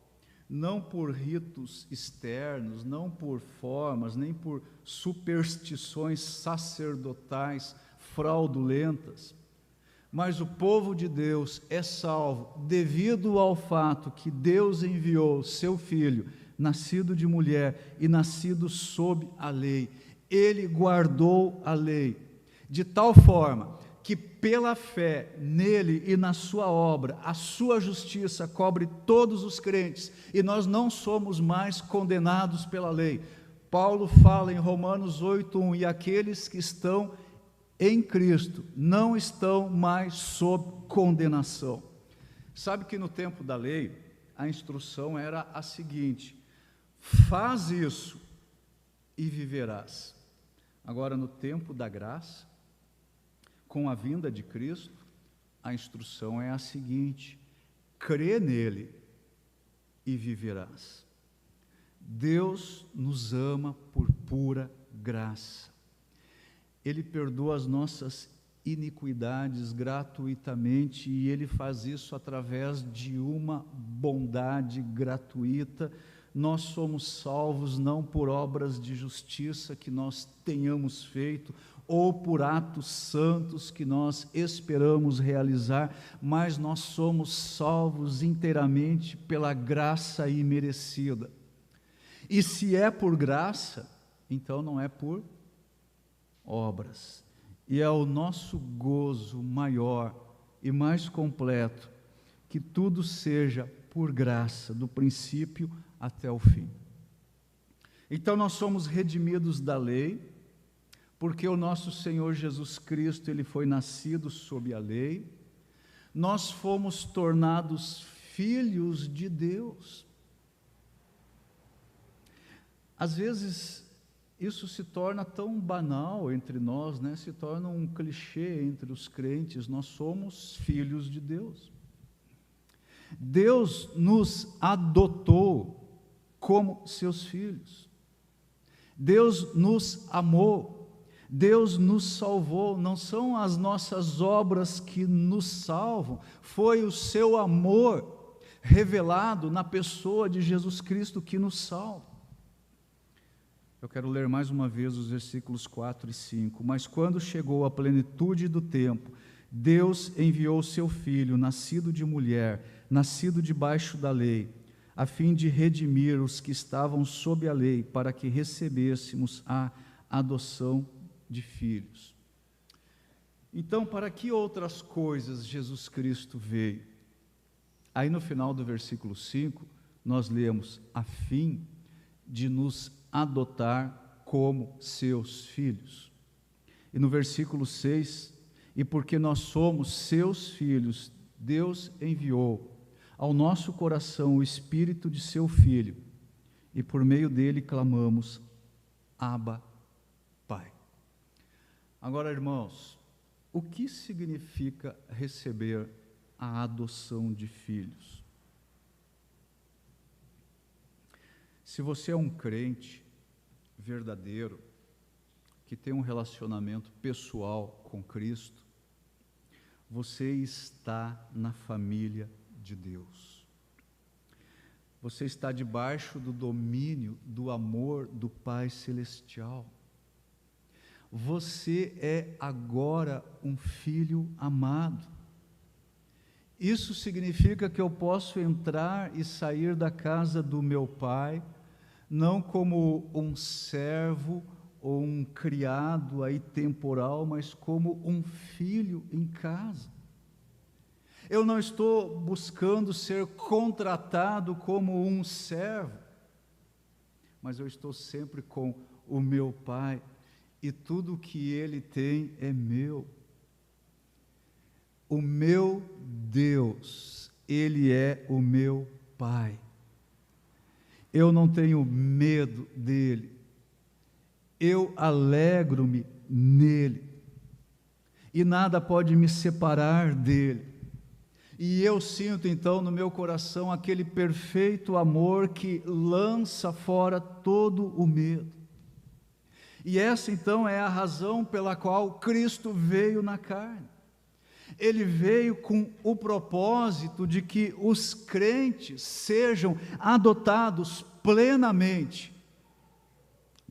não por ritos externos, não por formas, nem por superstições sacerdotais fraudulentas, mas o povo de Deus é salvo devido ao fato que Deus enviou seu Filho, nascido de mulher e nascido sob a lei. Ele guardou a lei, de tal forma que pela fé nele e na sua obra, a sua justiça cobre todos os crentes, e nós não somos mais condenados pela lei. Paulo fala em Romanos 8:1, e aqueles que estão em Cristo não estão mais sob condenação. Sabe que no tempo da lei, a instrução era a seguinte: faz isso e viverás. Agora, no tempo da graça, com a vinda de Cristo, a instrução é a seguinte: crê nele e viverás. Deus nos ama por pura graça. Ele perdoa as nossas iniquidades gratuitamente, e Ele faz isso através de uma bondade gratuita. Nós somos salvos não por obras de justiça que nós tenhamos feito, ou por atos santos que nós esperamos realizar, mas nós somos salvos inteiramente pela graça imerecida. E se é por graça, então não é por obras. E é o nosso gozo maior e mais completo que tudo seja por graça, do princípio até o fim. Então nós somos redimidos da lei, porque o nosso Senhor Jesus Cristo, Ele foi nascido sob a lei. Nós fomos tornados filhos de Deus. Às vezes isso se torna tão banal entre nós, né? Se torna um clichê entre os crentes. Nós somos filhos de Deus. Deus nos adotou como seus filhos. Deus nos amou. Deus nos salvou. Não são as nossas obras que nos salvam, foi o seu amor revelado na pessoa de Jesus Cristo que nos salva. Eu quero ler mais uma vez os versículos 4 e 5. Mas quando chegou a plenitude do tempo, Deus enviou seu Filho, nascido de mulher, nascido debaixo da lei, a fim de redimir os que estavam sob a lei, para que recebêssemos a adoção de filhos. Então, para que outras coisas Jesus Cristo veio? Aí no final do versículo 5, nós lemos: a fim de nos adotar como seus filhos. E no versículo 6, e porque nós somos seus filhos, Deus enviou ao nosso coração o Espírito de seu Filho, e por meio dele clamamos: Abba, Pai. Agora, irmãos, o que significa receber a adoção de filhos? Se você é um crente verdadeiro, que tem um relacionamento pessoal com Cristo, você está na família de Deus. Você está debaixo do domínio, do amor do Pai Celestial. Você é agora um filho amado. Isso significa que eu posso entrar e sair da casa do meu Pai, não como um servo ou um criado aí temporal, mas como um filho em casa. Eu não estou buscando ser contratado como um servo. mas eu estou sempre com o meu Pai, e tudo que Ele tem é meu. O meu Deus, Ele é o meu Pai. Eu não tenho medo dEle, eu alegro-me nele, e nada pode me separar dEle. E eu sinto então no meu coração aquele perfeito amor que lança fora todo o medo. E essa então é a razão pela qual Cristo veio na carne. Ele veio com o propósito de que os crentes sejam adotados plenamente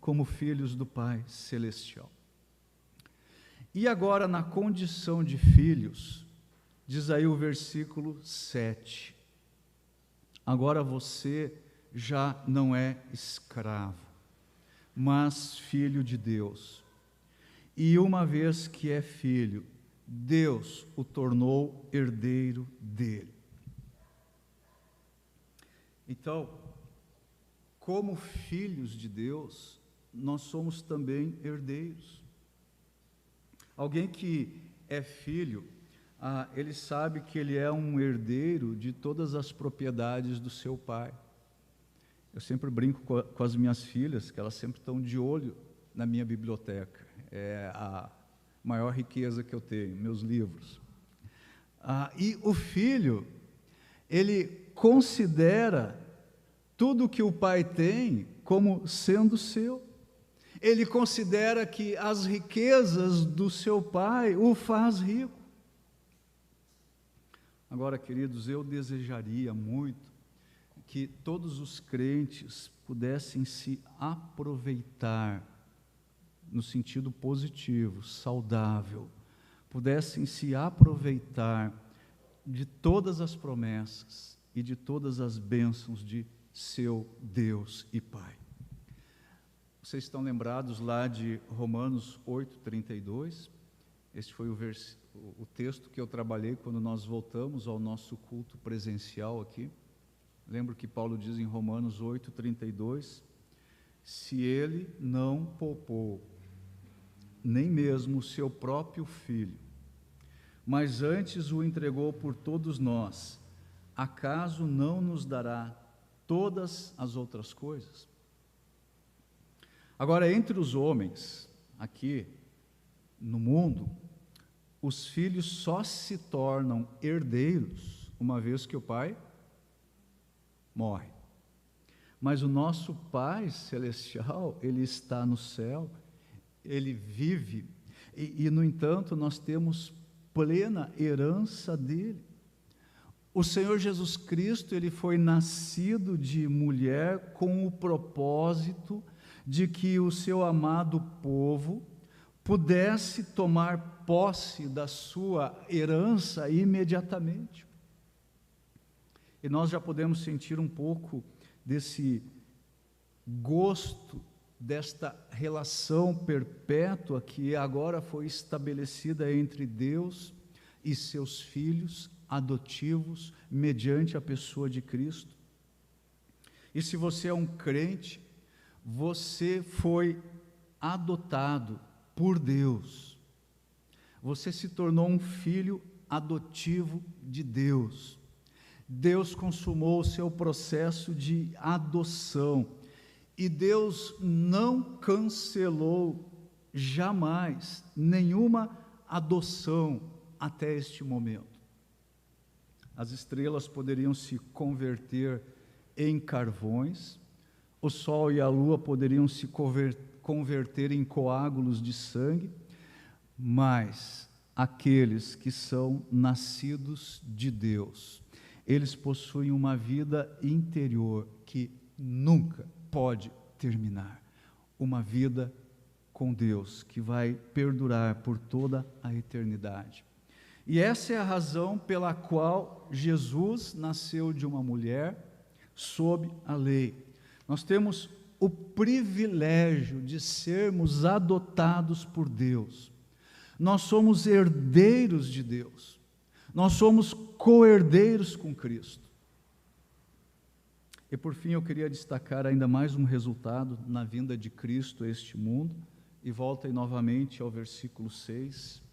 como filhos do Pai Celestial. E agora, na condição de filhos, diz aí o versículo 7, agora você já não é escravo, mas filho de Deus. E uma vez que é filho, Deus o tornou herdeiro dele. Então, como filhos de Deus, nós somos também herdeiros. Alguém que é filho, ele sabe que ele é um herdeiro de todas as propriedades do seu pai. Eu sempre brinco com as minhas filhas, que elas sempre estão de olho na minha biblioteca. É a maior riqueza que eu tenho, meus livros. E o filho, ele considera tudo que o pai tem como sendo seu. Ele considera que as riquezas do seu pai o faz rico. Agora, queridos, eu desejaria muito que todos os crentes pudessem se aproveitar no sentido positivo, saudável, pudessem se aproveitar de todas as promessas e de todas as bênçãos de seu Deus e Pai. Vocês estão lembrados lá de Romanos 8:32? Este foi o texto que eu trabalhei quando nós voltamos ao nosso culto presencial aqui. Lembro que Paulo diz em Romanos 8:32, se ele não poupou nem mesmo o seu próprio filho, mas antes o entregou por todos nós, acaso não nos dará todas as outras coisas? Agora, entre os homens, aqui no mundo, os filhos só se tornam herdeiros uma vez que o pai morre. Mas o nosso Pai Celestial, Ele está no céu, Ele vive, e no entanto nós temos plena herança dEle. O Senhor Jesus Cristo, Ele foi nascido de mulher com o propósito de que o seu amado povo pudesse tomar posse da sua herança imediatamente. E nós já podemos sentir um pouco desse gosto, desta relação perpétua que agora foi estabelecida entre Deus e seus filhos adotivos, mediante a pessoa de Cristo. E se você é um crente, você foi adotado por Deus. Você se tornou um filho adotivo de Deus. Deus consumou o seu processo de adoção. E Deus não cancelou jamais nenhuma adoção até este momento. As estrelas poderiam se converter em carvões, o sol e a lua poderiam se converter em coágulos de sangue, mas aqueles que são nascidos de Deus, eles possuem uma vida interior que nunca pode terminar, uma vida com Deus que vai perdurar por toda a eternidade. E essa é a razão pela qual Jesus nasceu de uma mulher sob a lei. Nós temos o privilégio de sermos adotados por Deus. Nós somos herdeiros de Deus. Nós somos co-herdeiros com Cristo. E por fim eu queria destacar ainda mais um resultado na vinda de Cristo a este mundo, e volta aí novamente ao versículo 6.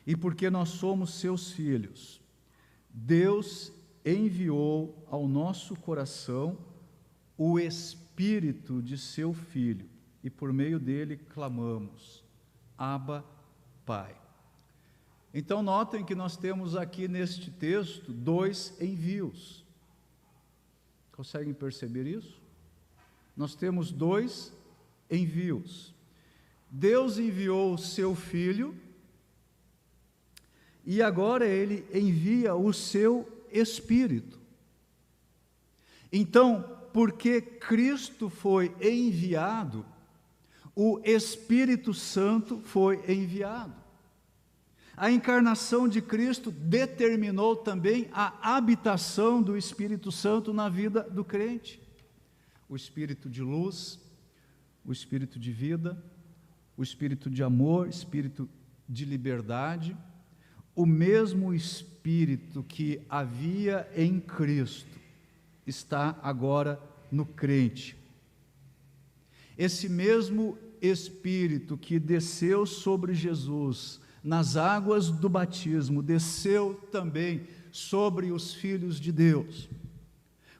E porque nós somos seus filhos, Deus enviou ao nosso coração o Espírito de seu Filho, e por meio dele clamamos, Abba, Pai. Então notem que nós temos aqui neste texto 2 envios. Conseguem perceber isso? Nós temos 2 envios. Deus enviou o seu Filho, e agora Ele envia o seu Espírito. Então, porque Cristo foi enviado, o Espírito Santo foi enviado. A encarnação de Cristo determinou também a habitação do Espírito Santo na vida do crente. O Espírito de luz, o Espírito de vida, o Espírito de amor, Espírito de liberdade, o mesmo Espírito que havia em Cristo está agora no crente. Esse mesmo Espírito que desceu sobre Jesus nas águas do batismo, desceu também sobre os filhos de Deus,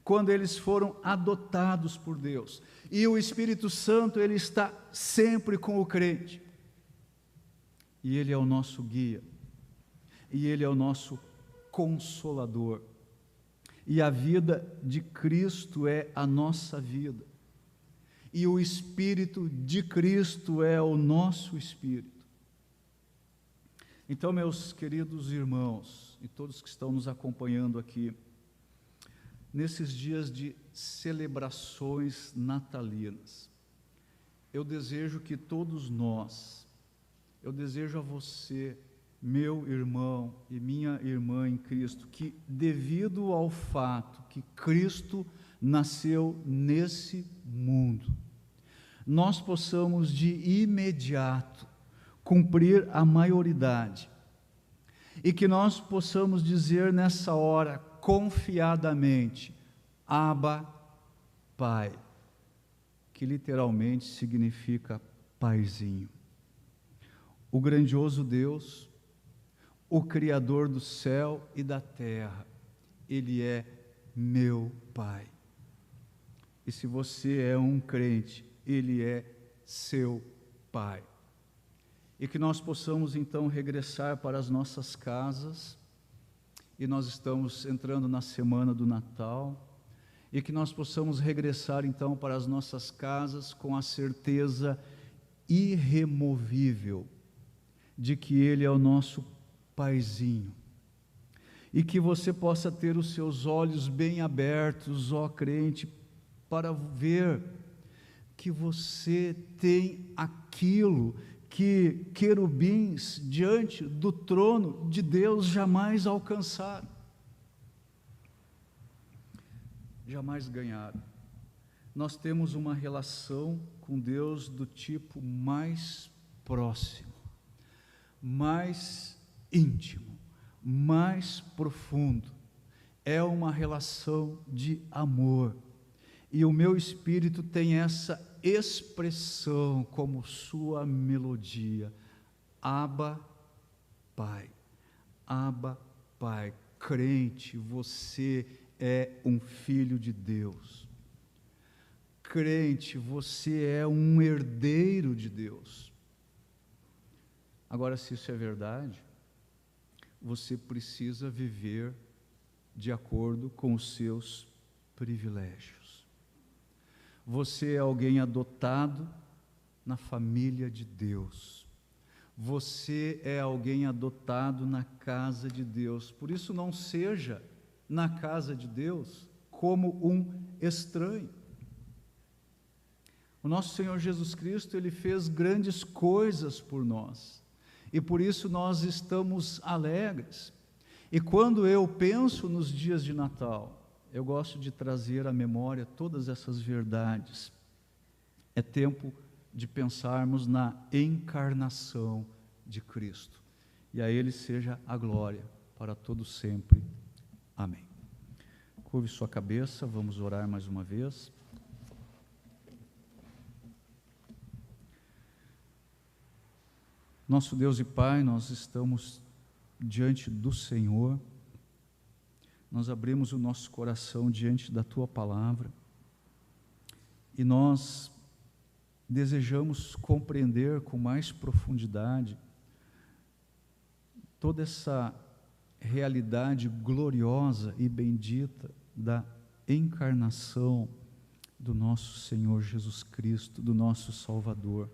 quando eles foram adotados por Deus. E o Espírito Santo, ele está sempre com o crente. E ele é o nosso guia. E ele é o nosso consolador. E a vida de Cristo é a nossa vida. E o Espírito de Cristo é o nosso Espírito. Então, meus queridos irmãos, e todos que estão nos acompanhando aqui, nesses dias de celebrações natalinas, eu desejo que todos nós, eu desejo a você, meu irmão e minha irmã em Cristo, que devido ao fato que Cristo nasceu nesse mundo, nós possamos de imediato cumprir a maioridade, e que nós possamos dizer nessa hora, confiadamente, Abba, Pai, que literalmente significa paizinho. O grandioso Deus, o Criador do céu e da terra, Ele é meu Pai. E se você é um crente, Ele é seu Pai. E que nós possamos então regressar para as nossas casas, e nós estamos entrando na semana do Natal, e que nós possamos regressar então para as nossas casas com a certeza irremovível de que Ele é o nosso Paizinho, e que você possa ter os seus olhos bem abertos, ó crente, para ver que você tem aquilo que querubins diante do trono de Deus jamais alcançaram, jamais ganharam. Nós temos uma relação com Deus do tipo mais próximo, mais íntimo, mais profundo. É uma relação de amor, e o meu espírito tem essa expressão como sua melodia, Abba, Pai. Abba, Pai. Crente, você é um filho de Deus. Crente, você é um herdeiro de Deus. Agora, se isso é verdade, você precisa viver de acordo com os seus privilégios. Você é alguém adotado na família de Deus. Você é alguém adotado na casa de Deus. Por isso, não seja na casa de Deus como um estranho. O nosso Senhor Jesus Cristo, Ele fez grandes coisas por nós, e por isso nós estamos alegres. E quando eu penso nos dias de Natal, eu gosto de trazer à memória todas essas verdades. É tempo de pensarmos na encarnação de Cristo. E a Ele seja a glória para todo sempre. Amém. Curve sua cabeça, vamos orar mais uma vez. Nosso Deus e Pai, nós estamos diante do Senhor, nós abrimos o nosso coração diante da Tua Palavra e nós desejamos compreender com mais profundidade toda essa realidade gloriosa e bendita da encarnação do nosso Senhor Jesus Cristo, do nosso Salvador.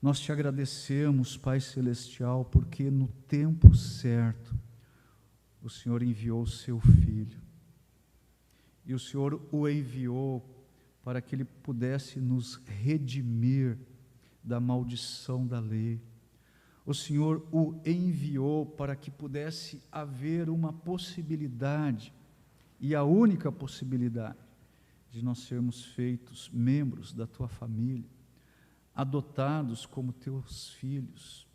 Nós te agradecemos, Pai Celestial, porque no tempo certo o Senhor enviou o seu Filho. E o Senhor o enviou para que Ele pudesse nos redimir da maldição da lei. O Senhor o enviou para que pudesse haver uma possibilidade, e a única possibilidade, de nós sermos feitos membros da Tua família, adotados como Teus filhos.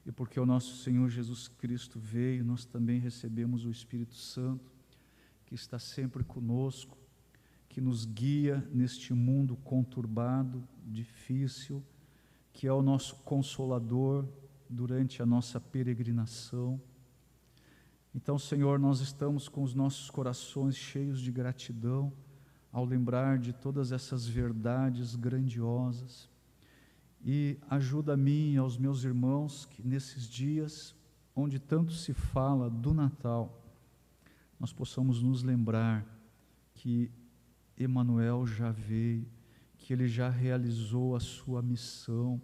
E porque o nosso Senhor Jesus Cristo veio, nós também recebemos o Espírito Santo, que está sempre conosco, que nos guia neste mundo conturbado, difícil, que é o nosso consolador durante a nossa peregrinação. Então, Senhor, nós estamos com os nossos corações cheios de gratidão ao lembrar de todas essas verdades grandiosas. E ajuda a mim e aos meus irmãos que nesses dias, onde tanto se fala do Natal, nós possamos nos lembrar que Emanuel já veio, que Ele já realizou a sua missão,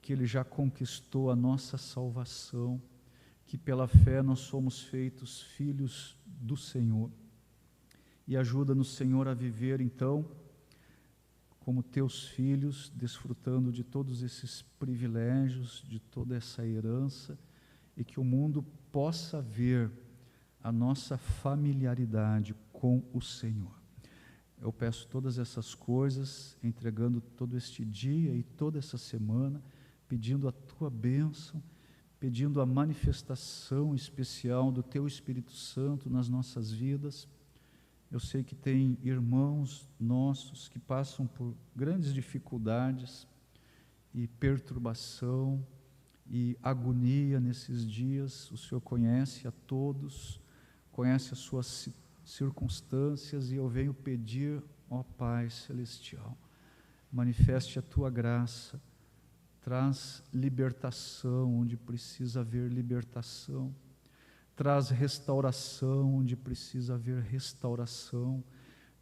que Ele já conquistou a nossa salvação, que pela fé nós somos feitos filhos do Senhor. E ajuda-nos, Senhor, a viver então como Teus filhos, desfrutando de todos esses privilégios, de toda essa herança, e que o mundo possa ver a nossa familiaridade com o Senhor. Eu peço todas essas coisas, entregando todo este dia e toda essa semana, pedindo a Tua bênção, pedindo a manifestação especial do Teu Espírito Santo nas nossas vidas. Eu sei que tem irmãos nossos que passam por grandes dificuldades e perturbação e agonia nesses dias. O Senhor conhece a todos, conhece as suas circunstâncias, e eu venho pedir, ó Pai Celestial, manifeste a Tua graça, traz libertação onde precisa haver libertação, traz restauração onde precisa haver restauração,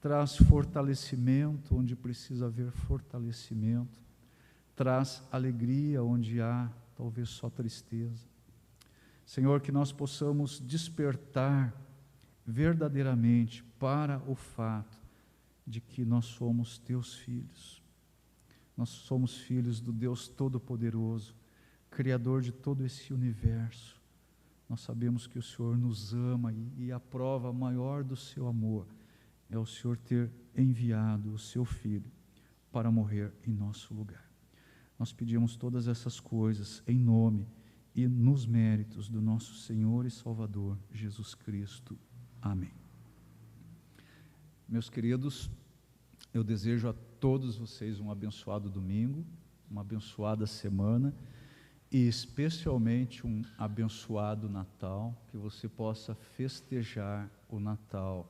traz fortalecimento onde precisa haver fortalecimento, traz alegria onde há talvez só tristeza. Senhor, que nós possamos despertar verdadeiramente para o fato de que nós somos Teus filhos. Nós somos filhos do Deus Todo-Poderoso, Criador de todo esse universo. Nós sabemos que o Senhor nos ama e a prova maior do seu amor é o Senhor ter enviado o seu Filho para morrer em nosso lugar. Nós pedimos todas essas coisas em nome e nos méritos do nosso Senhor e Salvador, Jesus Cristo. Amém. Meus queridos, eu desejo a todos vocês um abençoado domingo, uma abençoada semana, e especialmente um abençoado Natal, que você possa festejar o Natal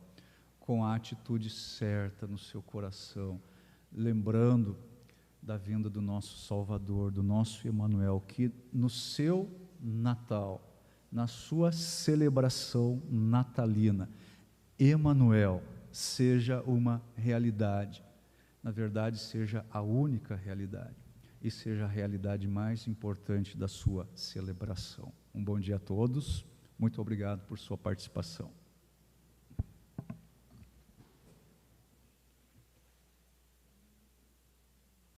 com a atitude certa no seu coração, lembrando da vinda do nosso Salvador, do nosso Emanuel, que no seu Natal, na sua celebração natalina, Emanuel seja uma realidade, na verdade seja a única realidade, e seja a realidade mais importante da sua celebração. Um bom dia a todos, muito obrigado por sua participação.